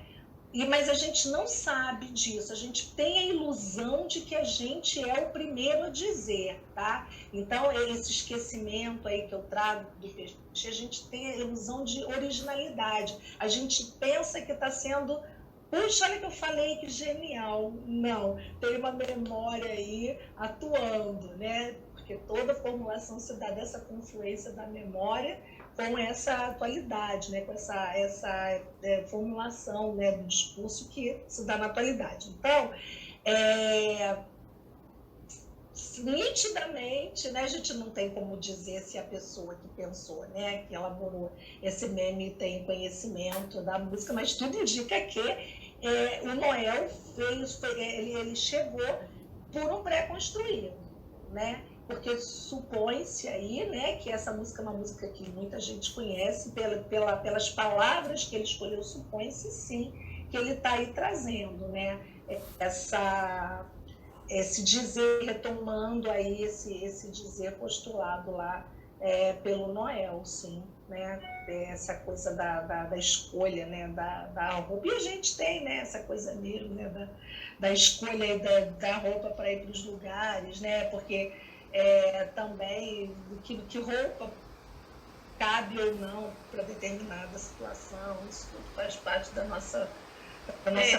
Mas a gente não sabe disso, a gente tem a ilusão de que a gente é o primeiro a dizer, tá? Então, esse esquecimento aí que eu trago do peixe, a gente tem a ilusão de originalidade, a gente pensa que está sendo, puxa, olha que eu falei, que genial. Não, tem uma memória aí atuando, né? porque toda formulação se dá dessa confluência da memória com essa atualidade, né? Com essa formulação, né, do discurso que se dá na atualidade. Então, nitidamente, né, a gente não tem como dizer se a pessoa que pensou, né, que elaborou esse meme tem conhecimento da música, mas tudo indica que o Noel ele chegou por um pré-construído, né? Porque supõe-se aí, né, que essa música é uma música que muita gente conhece, pelas palavras que ele escolheu, supõe-se sim que ele está aí trazendo, né, esse dizer, retomando aí esse dizer postulado lá pelo Noel, sim, né? Essa coisa da escolha, né? da roupa. E a gente tem, né? Essa coisa mesmo, né? da escolha da roupa para ir para os lugares, né? Porque também que roupa cabe ou não para determinada situação, isso tudo faz parte da nossa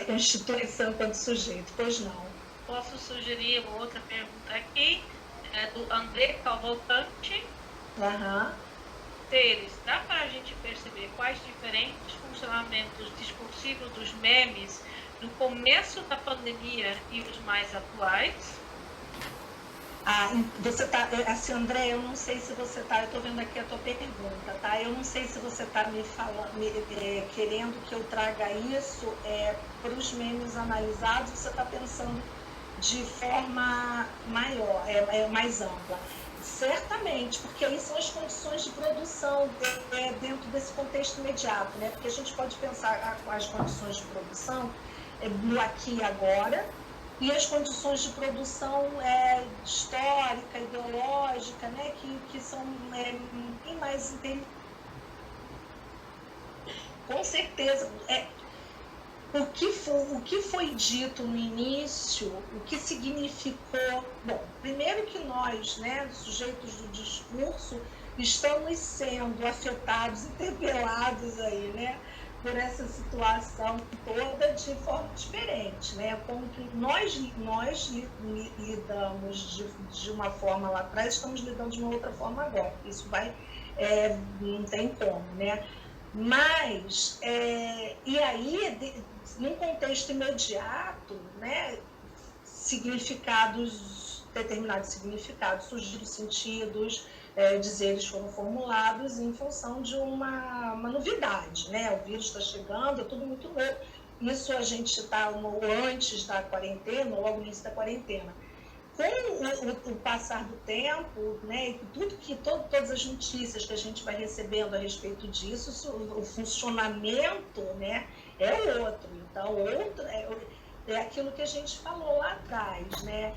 constituição enquanto sujeito. Pois não. Posso sugerir uma outra pergunta aqui, do André Cavalcante. Teres, dá para a gente perceber quais diferentes funcionamentos discursivos dos memes no começo da pandemia e os mais atuais? Você tá, assim, André, eu não sei se você tá, eu estou vendo aqui a tua pergunta, tá? Eu não sei se você está me falando, querendo que eu traga isso para os memes analisados, você está pensando de forma maior, mais ampla. Certamente, porque aí são as condições de produção dentro desse contexto imediato, né? Porque a gente pode pensar as condições de produção no aqui e agora, e as condições de produção histórica, ideológica, né? que são bem mais inteligentes. Com certeza. O que foi dito no início, o que significou... Bom, primeiro que nós, né, sujeitos do discurso, estamos sendo afetados, interpelados aí, né, por essa situação toda de forma diferente, né? Como que nós lidamos de uma forma lá atrás, estamos lidando de uma outra forma agora. Isso não tem como, né? Mas, e aí, num contexto imediato, né, determinados significados surgiram, sentidos, dizeres foram formulados em função de uma novidade, né? O vírus está chegando, é tudo muito novo. Isso a gente está antes da quarentena, logo no início da quarentena. Com o passar do tempo, né, e todas as notícias que a gente vai recebendo a respeito disso, o funcionamento, né, é outro. Então, é aquilo que a gente falou lá atrás, né?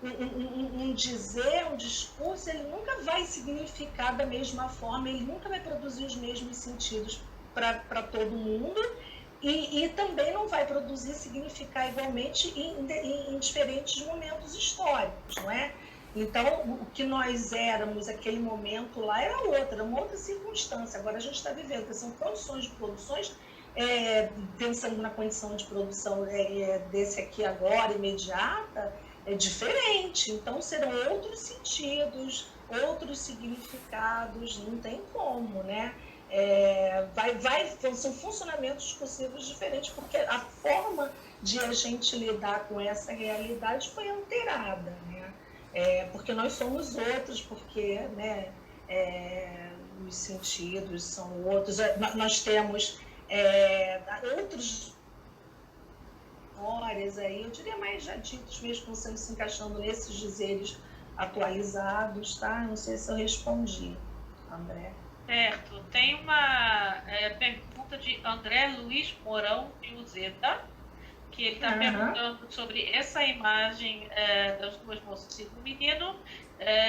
Um dizer, um discurso, ele nunca vai significar da mesma forma, ele nunca vai produzir os mesmos sentidos para todo mundo. E também não vai produzir, significar igualmente em diferentes momentos históricos, não é? Então, o que nós éramos naquele momento lá era uma outra circunstância. Agora a gente está vivendo, que são condições de produções, pensando na condição de produção desse aqui agora, imediata, é diferente. Então, serão outros sentidos, outros significados, não tem como, né? São funcionamentos discursivos diferentes, porque a forma de a gente lidar com essa realidade foi alterada, né? Porque nós somos outros, porque, né, os sentidos são outros, nós temos outros histórias aí, eu diria mais já ditos mesmo, como se encaixando nesses dizeres atualizados, tá? Não sei se eu respondi, André. Certo. Tem uma pergunta de André Luiz Mourão de Uzeda, que ele está perguntando sobre essa imagem das duas moças e do menino.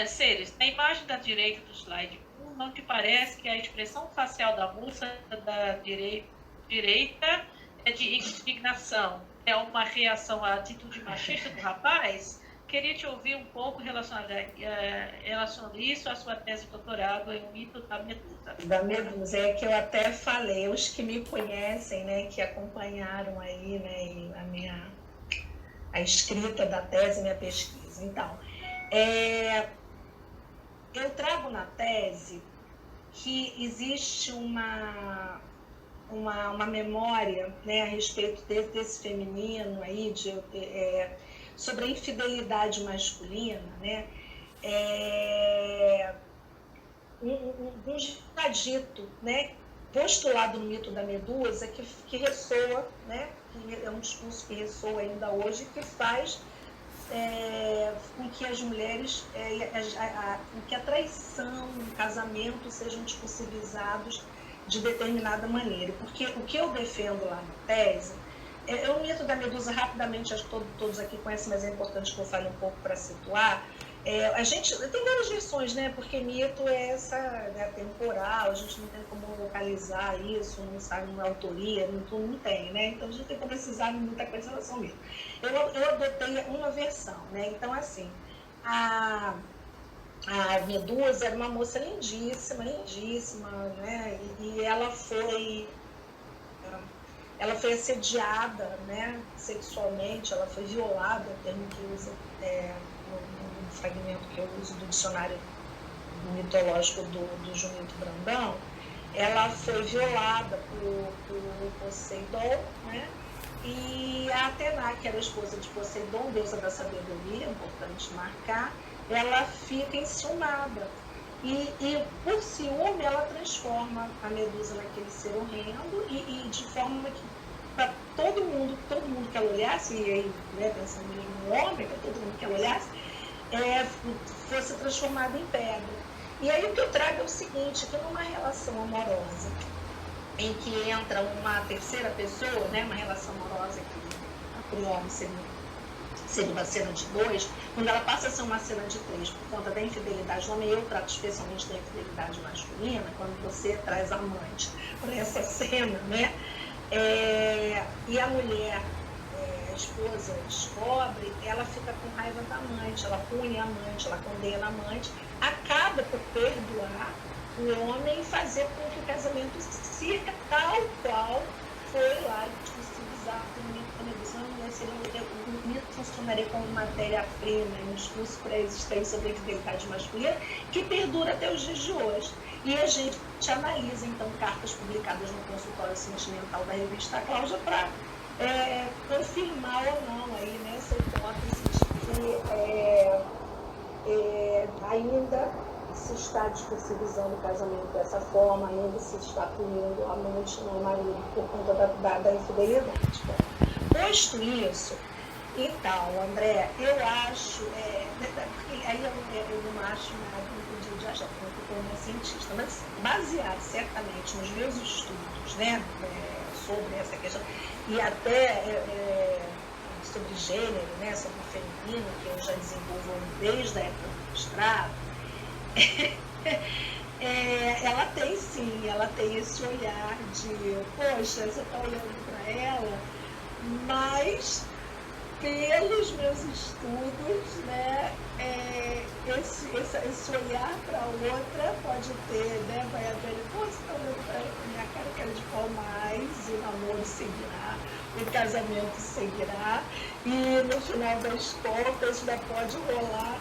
Ceres, na imagem da direita do slide 1, não te parece que a expressão facial da moça da direita é de indignação? É uma reação à atitude machista do rapaz? Queria te ouvir um pouco relacionado isso à sua tese de doutorado em O Mito da Medusa. Da Medusa, que eu até falei, os que me conhecem, né, que acompanharam aí, né, a escrita da tese, minha pesquisa. Medusa. Então, eu trago na tese que existe uma memória, né, a respeito desse feminino aí, sobre a infidelidade masculina, né? Um ditadito, né, postulado no mito da Medusa, que ressoa, né, que é um discurso que ressoa ainda hoje, que faz com que as mulheres, com que a traição, o casamento sejam discursivizados de determinada maneira. Porque o que eu defendo lá na tese é o mito da Medusa. Rapidamente, acho que todos aqui conhecem, mas é importante que eu fale um pouco para situar. A gente tem várias versões, né? Porque mito é essa, né, temporal, a gente não tem como localizar isso, não sabe uma autoria, não tem, né? Então a gente tem que precisar de muita coisa em relação ao mito. Eu adotei uma versão, né? Então, assim, a Medusa era uma moça lindíssima, né? E ela foi assediada, né, sexualmente, ela foi violada, o termo que usa no fragmento que eu uso do dicionário mitológico do Junito Brandão. Ela foi violada por Poseidon, né? E a Atena, que era a esposa de Poseidon, deusa da sabedoria, importante marcar, ela fica enciumada. E por ciúme, ela transforma a Medusa naquele ser horrendo e de forma que, para todo mundo que ela olhasse, e aí, né, pensando em um homem, para todo mundo que ela olhasse, fosse transformada em pedra. E aí o que eu trago é o seguinte, que numa relação amorosa, em que entra uma terceira pessoa, né, uma relação amorosa que para o homem seria uma cena de 2, quando ela passa a ser uma cena de 3 por conta da infidelidade do homem, eu trato especialmente da infidelidade masculina, quando você traz a amante para essa cena, né? E a mulher, a esposa, descobre, ela fica com raiva da amante, ela pune a amante, ela condena a amante, acaba por perdoar o homem e fazer com que o casamento siga tal qual foi lá discursivizado no mito da Medusa. O mito funcionaria como matéria-prima, um discurso pré-existente sobre a infidelidade masculina que perdura até os dias de hoje. E a gente analisa, então, cartas publicadas no consultório sentimental da revista Cláudia para confirmar ou não aí, né, essa hipótese de que ainda se está discursivizando o casamento dessa forma, ainda se está punindo a amante, não o marido, por conta da infidelidade. Posto isso, então, André, eu acho, porque aí eu não acho nada de achar que eu como cientista, mas baseado certamente nos meus estudos, né, sobre essa questão, e até sobre gênero, né, sobre o feminino, que eu já desenvolvo desde a época do mestrado, ela tem sim, ela tem esse olhar de, poxa, você está olhando para ela, mas pelos meus estudos, né, esse olhar para outra pode ter, né, vai haver, você está olhando para minha cara de pau mais, o namoro seguirá, o casamento seguirá, e no final das contas ainda pode rolar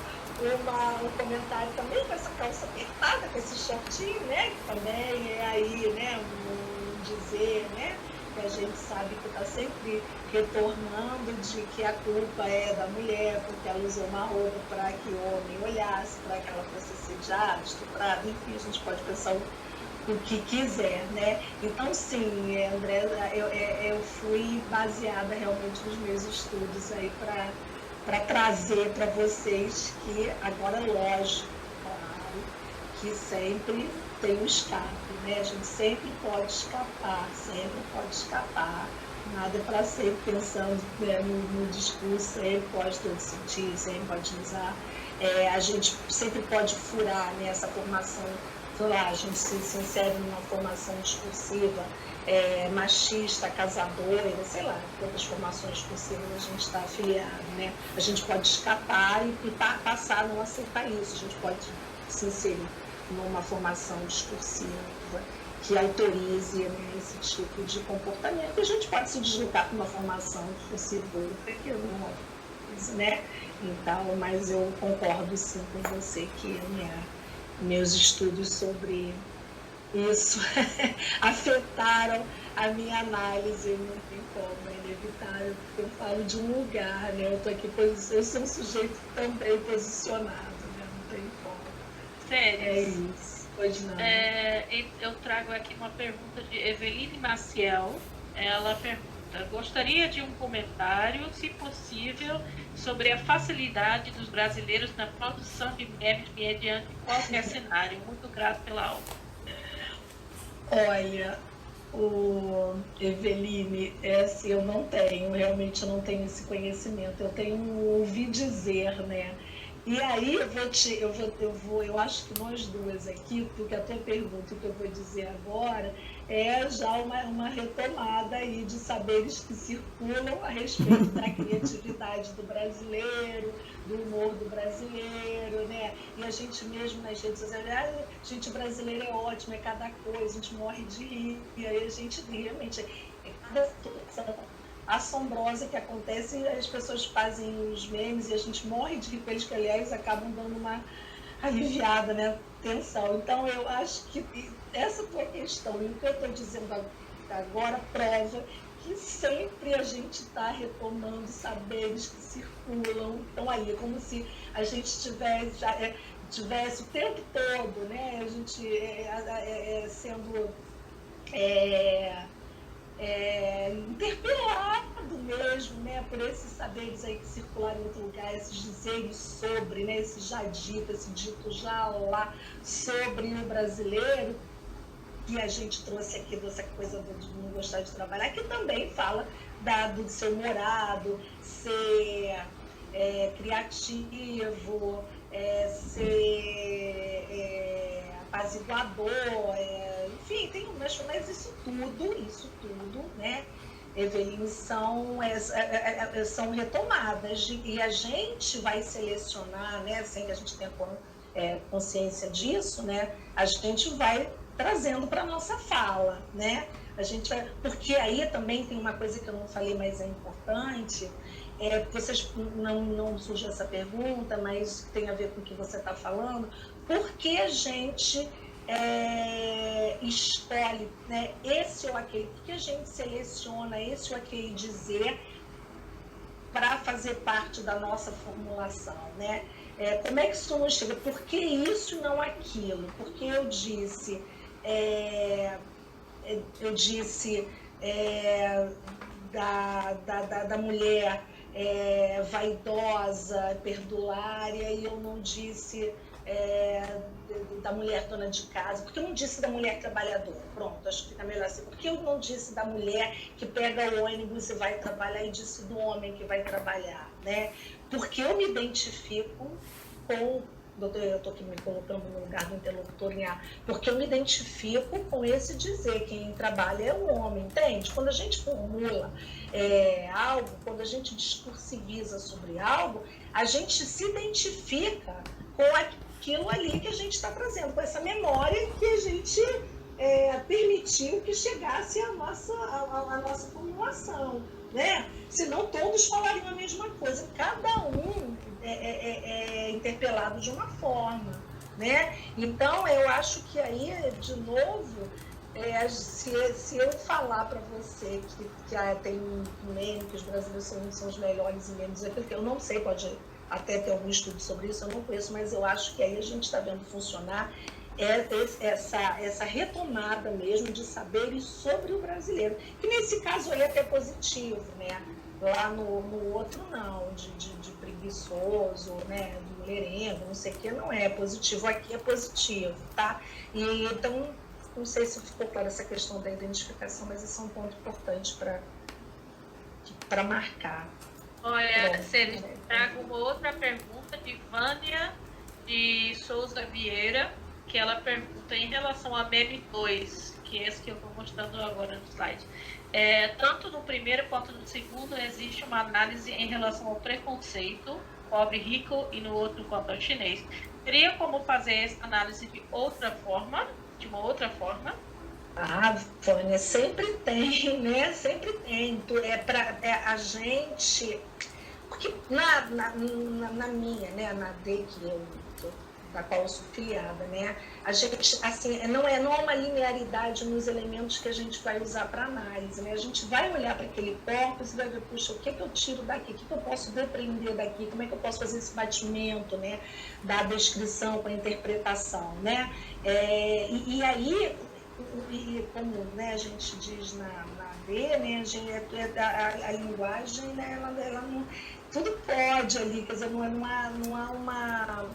um comentário também com essa calça apertada, com esse shortinho, né, que também é aí, né, um dizer, né, que a gente sabe que está sempre retornando de que a culpa é da mulher, porque ela usou uma roupa para que o homem olhasse, para que ela fosse assediada, estuprada, enfim, a gente pode pensar o que quiser, né? Então, sim, André, eu fui baseada realmente nos meus estudos aí para trazer para vocês que, agora, lógico, claro, que sempre tem um escape, né? A gente sempre pode escapar, nada é para sempre pensando, né, no discurso, sempre pode todo sentido, sempre pode usar, a gente sempre pode furar, né, essa formação, sei lá, a gente se insere numa formação discursiva, machista, casadora, sei lá, quantas formações discursivas a gente está afiliado, né? A gente pode escapar e passar a não aceitar isso, a gente pode se inserir numa formação discursiva que autorize, né, esse tipo de comportamento. A gente pode se deslocar para uma formação discursiva que não né? Então, mas eu concordo sim com você que meus estudos sobre isso afetaram a minha análise, não tem como, é inevitável, porque eu falo de um lugar, né? Eu tô aqui, eu sou um sujeito também posicionado, né? Não tem como. Sério. É isso. Pois não. Eu trago aqui uma pergunta de Eveline Maciel. Ela pergunta: gostaria de um comentário, se possível, sobre a facilidade dos brasileiros na produção de memes mediante qualquer cenário. Muito grato pela aula. Olha, Eveline, assim, realmente eu não tenho esse conhecimento. Eu tenho um ouvir dizer, né? E aí eu acho que nós duas aqui, porque a tua pergunta, o que eu vou dizer agora, é já uma retomada aí de saberes que circulam a respeito da criatividade do brasileiro, do humor do brasileiro, né? E a gente mesmo nas redes sociais, gente, brasileiro é ótimo, é cada coisa, a gente morre de rir, e aí a gente realmente, é cada situação assombrosa que acontece, e as pessoas fazem os memes e a gente morre de rir com eles, que aliás acabam dando uma aliviada, né? Tensão. Então eu acho que essa tua questão e o que eu estou dizendo agora prova que sempre a gente está retomando saberes que circulam. Então aí é como se a gente tivesse o tempo todo, né? A gente sendo interpelado mesmo, né, por esses saberes aí que circularam em outro lugar, esses dizeres sobre, né, esse já dito, esse dito já lá sobre o brasileiro, que a gente trouxe aqui dessa coisa de não gostar de trabalhar, que também fala do seu humorado, ser criativo, ser apaziguador, enfim, mas isso tudo, né, Eveline, são retomadas e a gente vai selecionar, né, sem que a gente tenha consciência disso, né, a gente vai trazendo para a nossa fala, né, porque aí também tem uma coisa que eu não falei, mas é importante, vocês não surgiu essa pergunta, mas tem a ver com o que você está falando, por que a gente escolhe, né, esse ou aquele, porque a gente seleciona esse ou aquele dizer para fazer parte da nossa formulação, né? Como é que isso nos chega? Por que isso e não aquilo? Porque eu disse da mulher vaidosa, perdulária, e eu não disse da mulher dona de casa, porque eu não disse da mulher trabalhadora, pronto, acho que fica melhor assim, porque eu não disse da mulher que pega o ônibus e vai trabalhar, e disse do homem que vai trabalhar, né? Porque eu me identifico com, eu estou aqui me colocando no lugar do interlocutor em A, porque eu me identifico com esse dizer, quem trabalha é o homem, entende? Quando a gente formula algo, quando a gente discursiviza sobre algo, a gente se identifica com aquilo ali que a gente está trazendo, com essa memória que a gente permitiu que chegasse a nossa formulação, né? Senão todos falariam a mesma coisa, cada um é interpelado de uma forma, né? Então eu acho que aí, de novo, se eu falar para você que tem um meme que os brasileiros são os melhores em memes, eu não sei, pode até ter algum estudo sobre isso, eu não conheço, mas eu acho que aí a gente está vendo funcionar essa retomada mesmo de saberes sobre o brasileiro, que nesse caso aí é até positivo, né? Lá no outro não, de preguiçoso, né? De mulherengo, não sei o que, não é positivo, aqui é positivo, tá? E então, não sei se ficou clara essa questão da identificação, mas esse é um ponto importante para marcar. Olha, Célia, trago uma outra pergunta de Vânia de Souza Vieira, que ela pergunta em relação a meme 2, que é esse que eu estou mostrando agora no slide. Tanto no primeiro quanto no segundo existe uma análise em relação ao preconceito, pobre rico, e no outro quanto ao chinês. Teria como fazer essa análise de uma outra forma? Ah, Vânia, sempre tem, né? Sempre tem. A gente, porque na minha, né, na D da qual eu sou filiada, né, a gente, assim, não é uma linearidade nos elementos que a gente vai usar para análise, né, a gente vai olhar para aquele corpus e vai ver, puxa, o que eu tiro daqui, o que eu posso depreender daqui, como é que eu posso fazer esse batimento, né, da descrição com a interpretação, né, e aí, como, né, a gente diz na D, né, a linguagem, né, ela não, tudo pode ali, quer dizer, não há uma...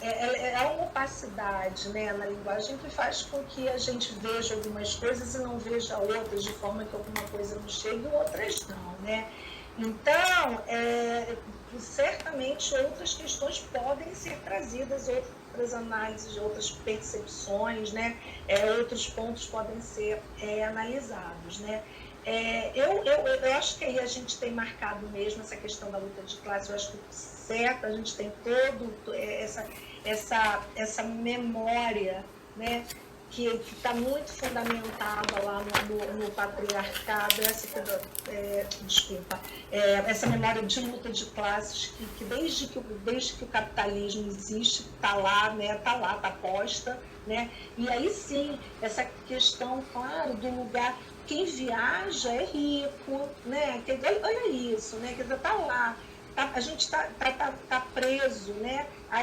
É uma opacidade, né, na linguagem que faz com que a gente veja algumas coisas e não veja outras, de forma que alguma coisa não chegue e outras não, né? Então, certamente outras questões podem ser trazidas, outras análises, outras percepções, né? Outros pontos podem ser analisados, né? Eu acho que aí a gente tem marcado mesmo essa questão da luta de classe, eu acho que certo, a gente tem toda essa memória, né, que está muito fundamentada lá no patriarcado, essa memória de luta de classes que desde que o capitalismo existe está lá, né, está posta, né, e aí sim, essa questão, claro, do lugar, quem viaja é rico, né, olha isso, né, que está lá. A gente está preso, né, a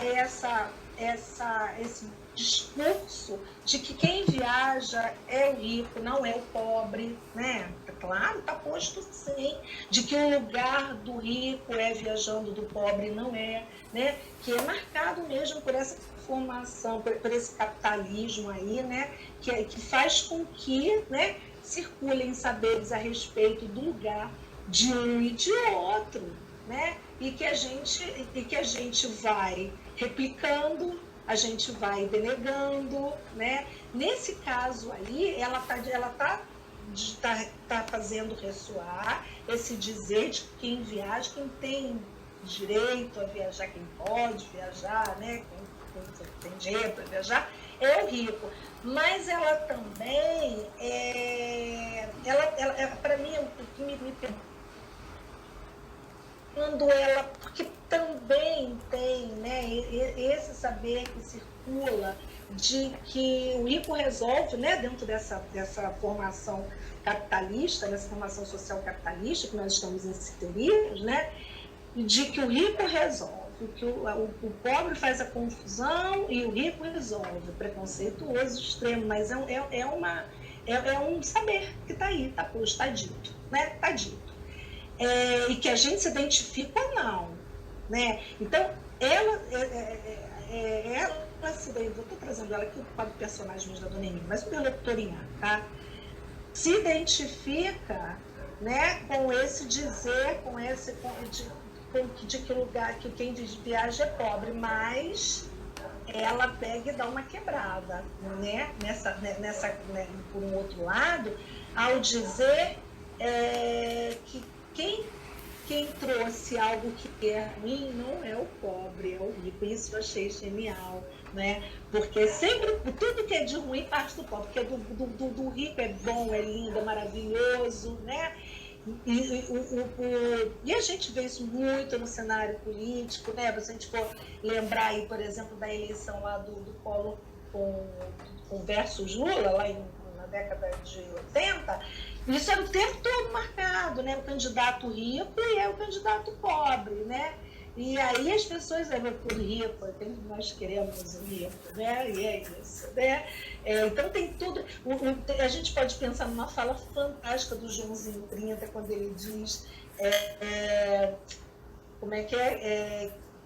esse discurso de que quem viaja é o rico, não é o pobre, né? Claro, está posto sim, de que o lugar do rico é viajando, do pobre não é, né? Que é marcado mesmo por essa formação, por esse capitalismo aí, né? Que faz com que, né, circulem saberes a respeito do lugar de um e de outro, né? E que a gente vai replicando, a gente vai denegando, né? Nesse caso aí, ela tá fazendo ressoar esse dizer de quem viaja, quem tem direito a viajar, quem pode viajar, né? Quem tem dinheiro para viajar, é o rico. Mas ela também, para mim, o que me quando ela, porque também tem, né, esse saber que circula de que o rico resolve, né, dentro dessa formação capitalista, dessa formação social capitalista que nós estamos inseridos, né, de que o rico resolve, que o pobre faz a confusão e o rico resolve, preconceituoso extremo, mas é um saber que está aí, está posto, está dito, né, está dito. E que a gente se identifica ou não, né? Então, ela se eu estou trazendo ela aqui para o personagem da Dona Emília, mas o meu lectorinha, tá? Se identifica, né, com esse dizer, de que lugar que quem viaja é pobre, mas ela pega e dá uma quebrada, né? Né, por um outro lado, ao dizer que quem trouxe algo que é ruim não é o pobre, é o rico. Isso eu achei genial, né? Porque sempre, tudo que é de ruim parte do pobre, porque do rico é bom, é lindo, é maravilhoso, né? E a gente vê isso muito no cenário político, né? Se a gente for lembrar aí, por exemplo, da eleição lá do Collor com versus Lula, lá na década de 80, isso era o tempo todo marcado, né? O candidato rico e o candidato pobre, né? E aí as pessoas levam por rico, nós queremos o rico, né? E é isso, né? Então tem tudo. A gente pode pensar numa fala fantástica do Joãozinho 30, quando ele diz como é que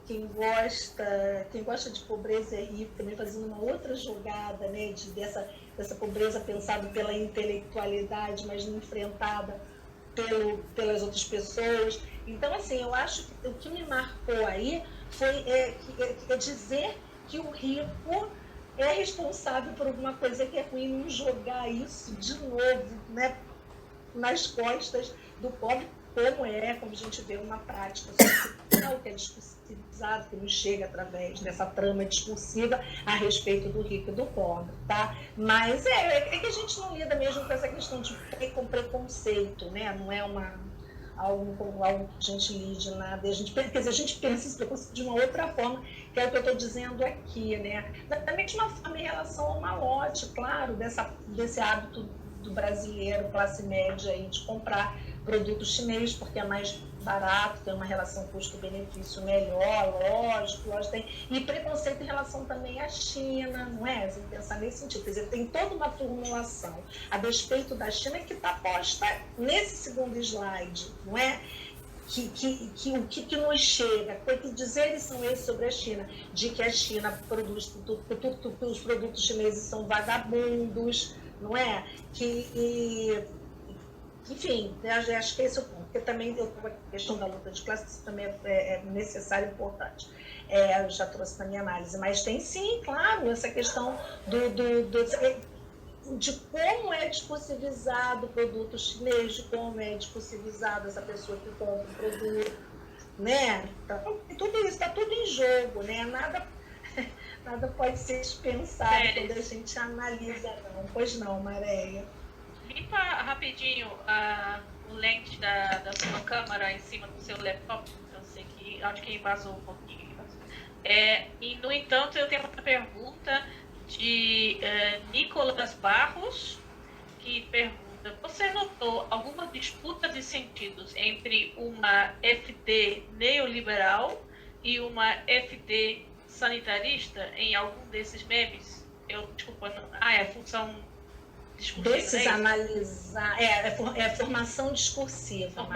quem gosta de pobreza é rico, também fazendo uma outra jogada, né, dessa pobreza pensada pela intelectualidade, mas não enfrentada pelas outras pessoas. Então, assim, eu acho que o que me marcou aí foi dizer que o rico é responsável por alguma coisa que é ruim, não jogar isso de novo, né, nas costas do pobre, como a gente vê uma prática social que é discursivizada, que nos chega através dessa trama discursiva a respeito do rico e do pobre, tá? Mas que a gente não lida mesmo com essa questão de preconceito, né? Não é algo que a gente lide nada. A gente, quer dizer, a gente pensa esse preconceito de uma outra forma, que é o que eu estou dizendo aqui, né? Da mesma forma em relação ao malote, claro, desse hábito do brasileiro, classe média, aí, de comprar produto chinês, porque é mais barato, tem uma relação custo-benefício melhor, lógico, tem. E preconceito em relação também à China, não é? Você pensar nesse sentido. Quer dizer, tem toda uma formulação a despeito da China que está posta nesse segundo slide, não é? O que nos chega, que dizeres são esses sobre a China? De que a China produz, os produtos chineses são vagabundos, não é? Enfim, acho que esse é o ponto, porque também a questão da luta de classe também é necessária e importante. Eu já trouxe na minha análise, mas tem sim, claro, essa questão de como é discursivizado o produto chinês, de como é discursivizado essa pessoa que compra o produto, né? Então, tudo isso está tudo em jogo, né? Nada pode ser dispensado quando a gente analisa, não. Pois não, Maréia? Limpa rapidinho o lente da sua câmera em cima do seu laptop. Eu sei que acho que vazou um pouquinho. E, no entanto, eu tenho uma pergunta de Nicolas Barros, que pergunta: você notou alguma disputa de sentidos entre uma FD neoliberal e uma FD sanitarista em algum desses memes? Desculpa, não. É a função discursiva. Desses analisar. É formação discursiva.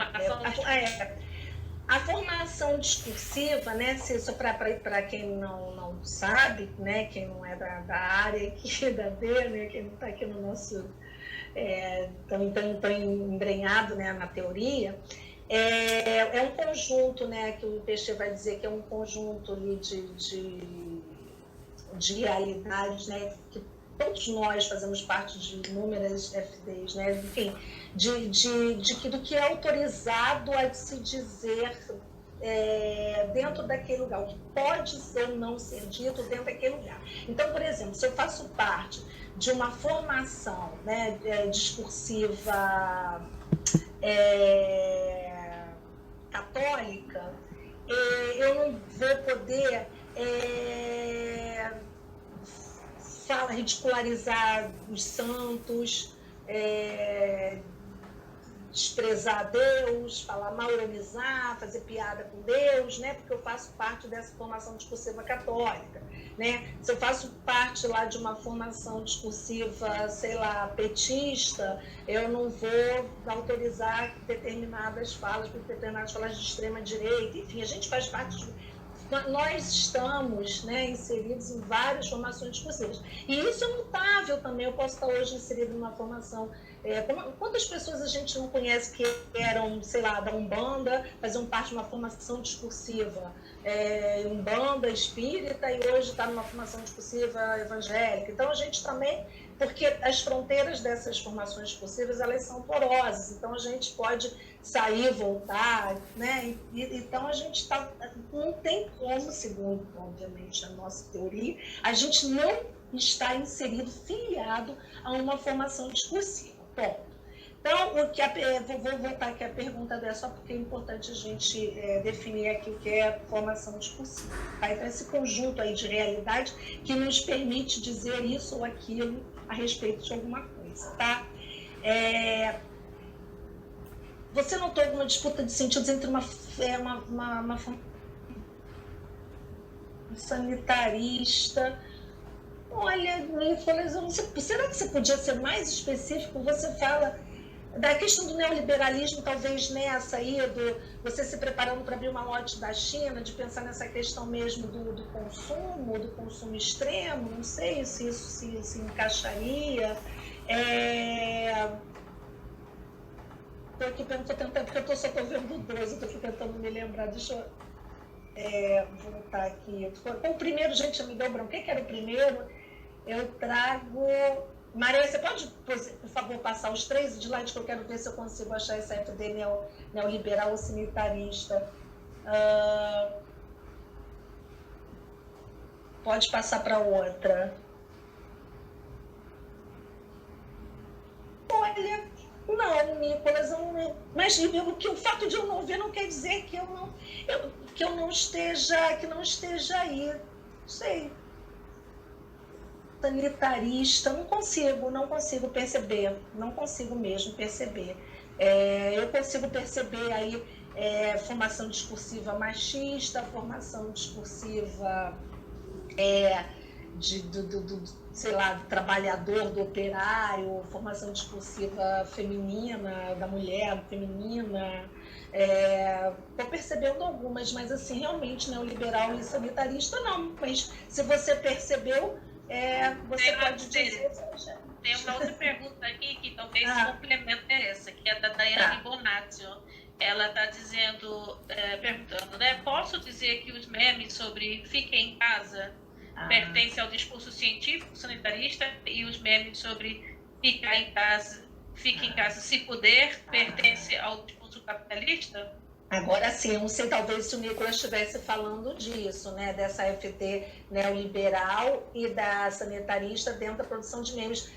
A formação discursiva, né, só para quem não sabe, né, quem não é da área aqui da B, né, quem não está aqui no nosso tão embrenhado, né, na teoria, é um conjunto, né, que o Peixe vai dizer que é um conjunto ali de realidades, né, que todos nós fazemos parte de inúmeras FDs, né? Enfim, do que é autorizado a se dizer dentro daquele lugar, o que pode ou não ser dito dentro daquele lugar. Então, por exemplo, se eu faço parte de uma formação, né, discursiva católica, eu não vou poder ridicularizar os santos, desprezar Deus, falar mauronizar, fazer piada com Deus, né? Porque eu faço parte dessa formação discursiva católica, né? Se eu faço parte lá de uma formação discursiva, sei lá, petista, eu não vou autorizar determinadas falas de extrema direita. Enfim, a gente faz parte nós estamos, né, inseridos em várias formações discursivas. E isso é mutável também. Eu posso estar hoje inserido numa formação. Quantas pessoas a gente não conhece que eram, sei lá, da Umbanda, faziam parte de uma formação discursiva, Umbanda, espírita, e hoje está numa formação discursiva evangélica. Então, a gente também, porque as fronteiras dessas formações discursivas, elas são porosas. Então, a gente pode sair, voltar, né? Então, a gente não tem como, segundo, obviamente, a nossa teoria, a gente não está inserido, filiado a uma formação discursiva. Ponto. Então, vou voltar aqui à pergunta dela, só porque é importante a gente definir aqui o que é formação discursiva. Tá? Então, esse conjunto aí de realidade que nos permite dizer isso ou aquilo a respeito de alguma coisa. Tá? Você notou alguma disputa de sentidos entre uma sanitarista? Olha, será que você podia ser mais específico? Você fala da questão do neoliberalismo, talvez nessa aí, você se preparando para abrir uma lote da China, de pensar nessa questão mesmo do consumo extremo, não sei se isso se encaixaria. Estou aqui tentando, porque eu só estou vendo dois, eu estou aqui tentando me lembrar, deixa eu voltar aqui. O primeiro, gente, já me deu branco. O que era o primeiro? Eu trago... Maria, você pode, por favor, passar os três slides que eu quero ver se eu consigo achar essa FD neoliberal ou sanitarista. Pode passar para outra. Olha, não, Nicolas, mas o fato de eu não ver não quer dizer que eu não esteja aí. Não sei. Sanitarista, não consigo perceber, não consigo mesmo perceber. Eu consigo perceber aí formação discursiva machista, formação discursiva sei lá, do trabalhador, do operário, formação discursiva feminina, da mulher feminina. Estou percebendo algumas, mas assim, realmente neoliberal e sanitarista não. Mas se você percebeu, você pode dizer... Tem uma outra pergunta aqui que talvez complemente essa, que é da Daiane Bonazio. Ela está perguntando, né? Posso dizer que os memes sobre fiquem em casa pertencem ao discurso científico sanitarista e os memes sobre fique em casa se puder pertence ao discurso capitalista? Agora sim, eu não sei, talvez se o Nicolas estivesse falando disso, né, dessa FT neoliberal e da sanitarista dentro da produção de memes.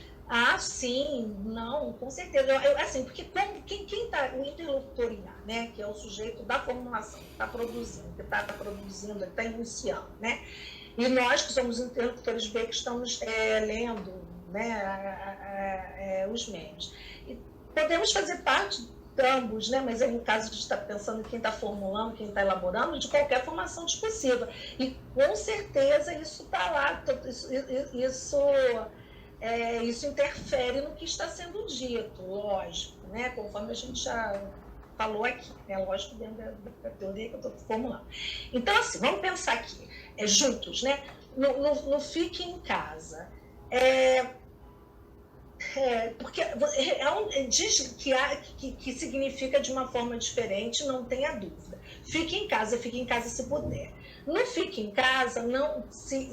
Sim, não, com certeza. Assim, porque quem está, o interlocutor IA, né, que é o sujeito da formulação, que está produzindo, que está iniciando, né? E nós, que somos interlocutores B, que estamos lendo, né, os memes. E podemos fazer parte de ambos, né, mas no caso de estar pensando em quem está formulando, quem está elaborando, de qualquer formação discursiva. E com certeza isso está lá, isso interfere no que está sendo dito, lógico, né, conforme a gente já falou aqui, né, lógico, dentro da teoria que eu estou formulando. Então, assim, vamos pensar aqui. Juntos, né? No Fique em Casa. Porque diz que significa de uma forma diferente, não tenha dúvida. Fique em casa se puder. No Fique em Casa, não se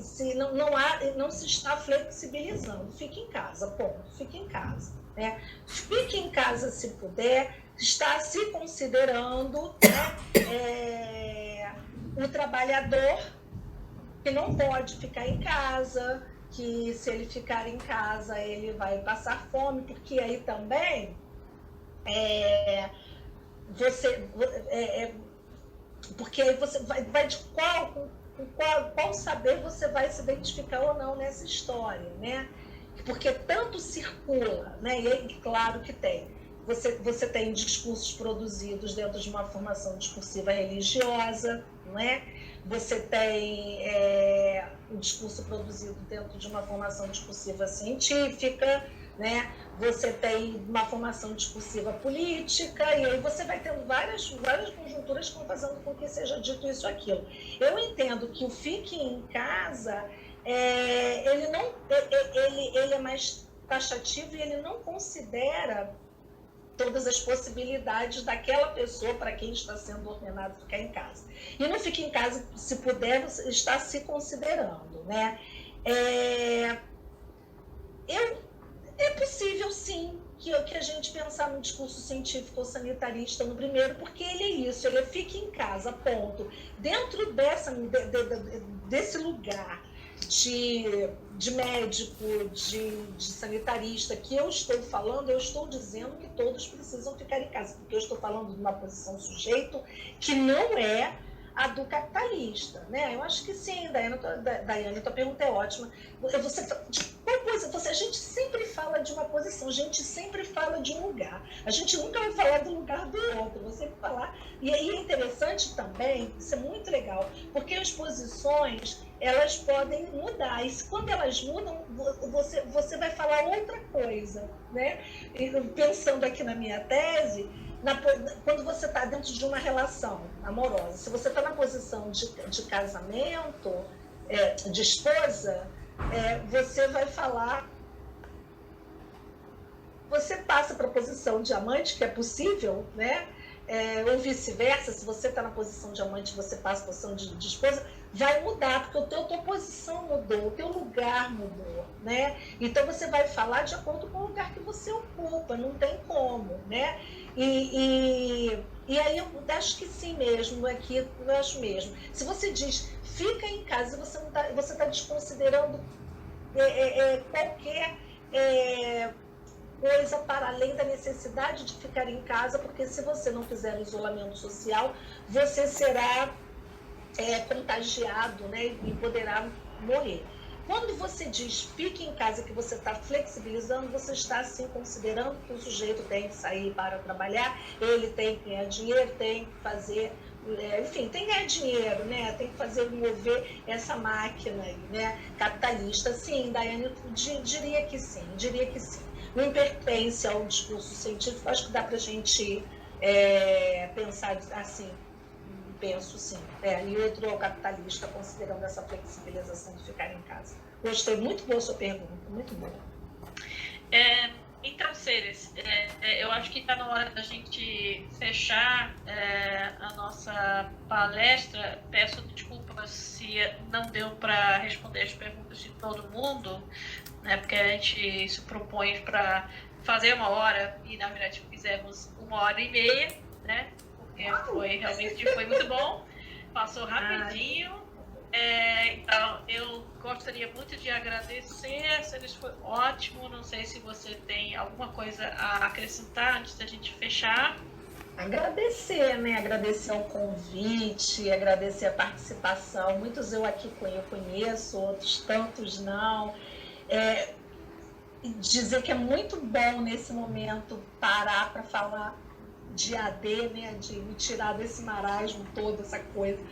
está flexibilizando. Fique em casa, ponto. Fique em casa. Né? Fique em casa se puder, está se considerando, né, o trabalhador que não pode ficar em casa, que se ele ficar em casa ele vai passar fome, porque aí também porque aí você vai de qual saber você vai se identificar ou não nessa história, né? Porque tanto circula, né? E aí, claro que tem. Você tem discursos produzidos dentro de uma formação discursiva religiosa, não é? Você tem o discurso produzido dentro de uma formação discursiva científica, né? Você tem uma formação discursiva política, e aí você vai tendo várias conjunturas que vão fazendo com que seja dito isso ou aquilo. Eu entendo que o Fique em Casa, ele é mais taxativo e ele não considera todas as possibilidades daquela pessoa para quem está sendo ordenado ficar em casa. E não Fique em Casa, se puder, você está se considerando, né? É possível, sim, que a gente pensar no discurso científico ou sanitarista no primeiro, porque ele é isso, ele fica em casa, ponto. Dentro desse lugar de médico, de sanitarista que eu estou falando, eu estou dizendo que todos precisam ficar em casa, porque eu estou falando de uma posição sujeito que não é a do capitalista, né? Eu acho que sim, Daiane, tua pergunta é ótima. A gente sempre fala de uma posição, a gente sempre fala de um lugar. A gente nunca vai falar do lugar do outro, vou sempre falar. E aí é interessante também, isso é muito legal, porque as posições, elas podem mudar. E quando elas mudam, você vai falar outra coisa, né? E pensando aqui na minha tese, quando você está dentro de uma relação amorosa, se você está na posição de casamento, de esposa, você vai falar, você passa para a posição de amante, que é possível, né? Ou vice-versa, se você está na posição de amante, você passa a posição de esposa, vai mudar, porque a tua posição mudou, o teu lugar mudou, né? Então você vai falar de acordo com o lugar que você ocupa, não tem como, né? E aí eu acho que sim mesmo, aqui eu acho mesmo. Se você diz, fica em casa, você está desconsiderando qualquer coisa para além da necessidade de ficar em casa, porque se você não fizer o isolamento social, você será contagiado, né, e poderá morrer. Quando você diz fique em casa, que você está flexibilizando, você está assim considerando que o sujeito tem que sair para trabalhar, ele tem que ganhar dinheiro, tem que fazer, enfim, tem que ganhar dinheiro, né? Tem que fazer mover essa máquina aí, né? Capitalista. Sim, Daiane, diria que sim, diria que sim. Não pertence ao discurso científico, acho que dá para a gente pensar assim. Penso sim. E outro é o capitalista, considerando essa flexibilização de ficar em casa. Gostei, muito boa a sua pergunta, muito boa. Então, Ceres, eu acho que está na hora da gente fechar a nossa palestra. Peço desculpas se não deu para responder as perguntas de todo mundo, né, porque a gente se propõe para fazer 1 hora e, na verdade, fizemos 1h30, né? Porque realmente foi muito bom, passou rapidinho. Então, eu gostaria muito de agradecer, Ceres, foi ótimo. Não sei se você tem alguma coisa a acrescentar antes da gente fechar. Agradecer, né? Agradecer o convite, agradecer a participação. Muitos eu conheço, outros tantos não. Dizer que é muito bom nesse momento parar para falar de AD, né, de me tirar desse marasmo todo, essa coisa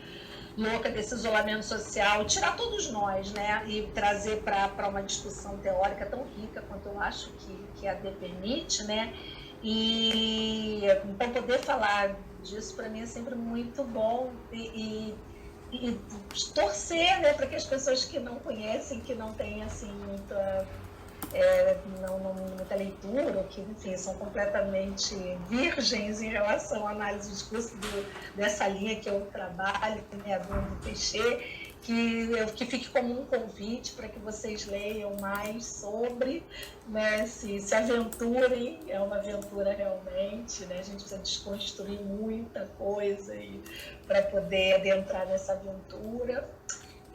louca desse isolamento social, tirar todos nós, né, e trazer para uma discussão teórica tão rica quanto eu acho que a AD permite, né, e então poder falar disso para mim é sempre muito bom e torcer, né, para que as pessoas que não conhecem, que não têm assim muita muita leitura, ou que, enfim, são completamente virgens em relação à análise do discurso dessa linha que eu trabalho, né, do Peixe, que fique como um convite para que vocês leiam mais sobre, né, se aventurem, é uma aventura realmente, né, a gente precisa desconstruir muita coisa para poder adentrar nessa aventura.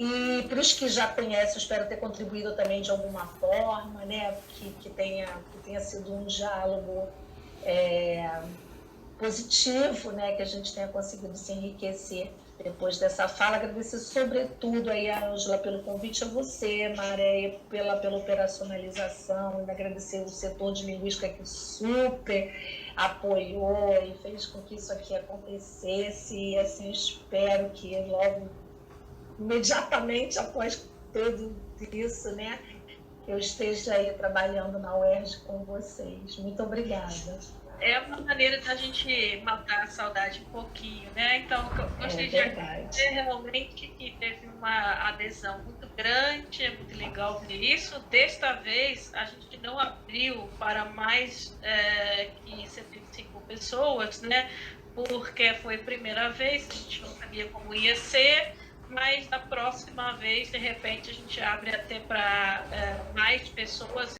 E para os que já conhecem, eu espero ter contribuído também de alguma forma, né? Que tenha sido um diálogo positivo, né? Que a gente tenha conseguido se enriquecer depois dessa fala. Agradecer sobretudo aí a Ângela pelo convite, a você, Maré, pela operacionalização, agradecer o setor de linguística que super apoiou e fez com que isso aqui acontecesse, e assim espero que logo, imediatamente após tudo isso, né, eu esteja aí trabalhando na UERJ com vocês. Muito obrigada. É uma maneira da gente matar a saudade um pouquinho, né? Então, eu gostaria de agradecer realmente que teve uma adesão muito grande, é muito legal ver isso. Desta vez, a gente não abriu para mais que 75 pessoas, né? Porque foi a primeira vez, a gente não sabia como ia ser, mas da próxima vez, de repente, a gente abre até para mais pessoas.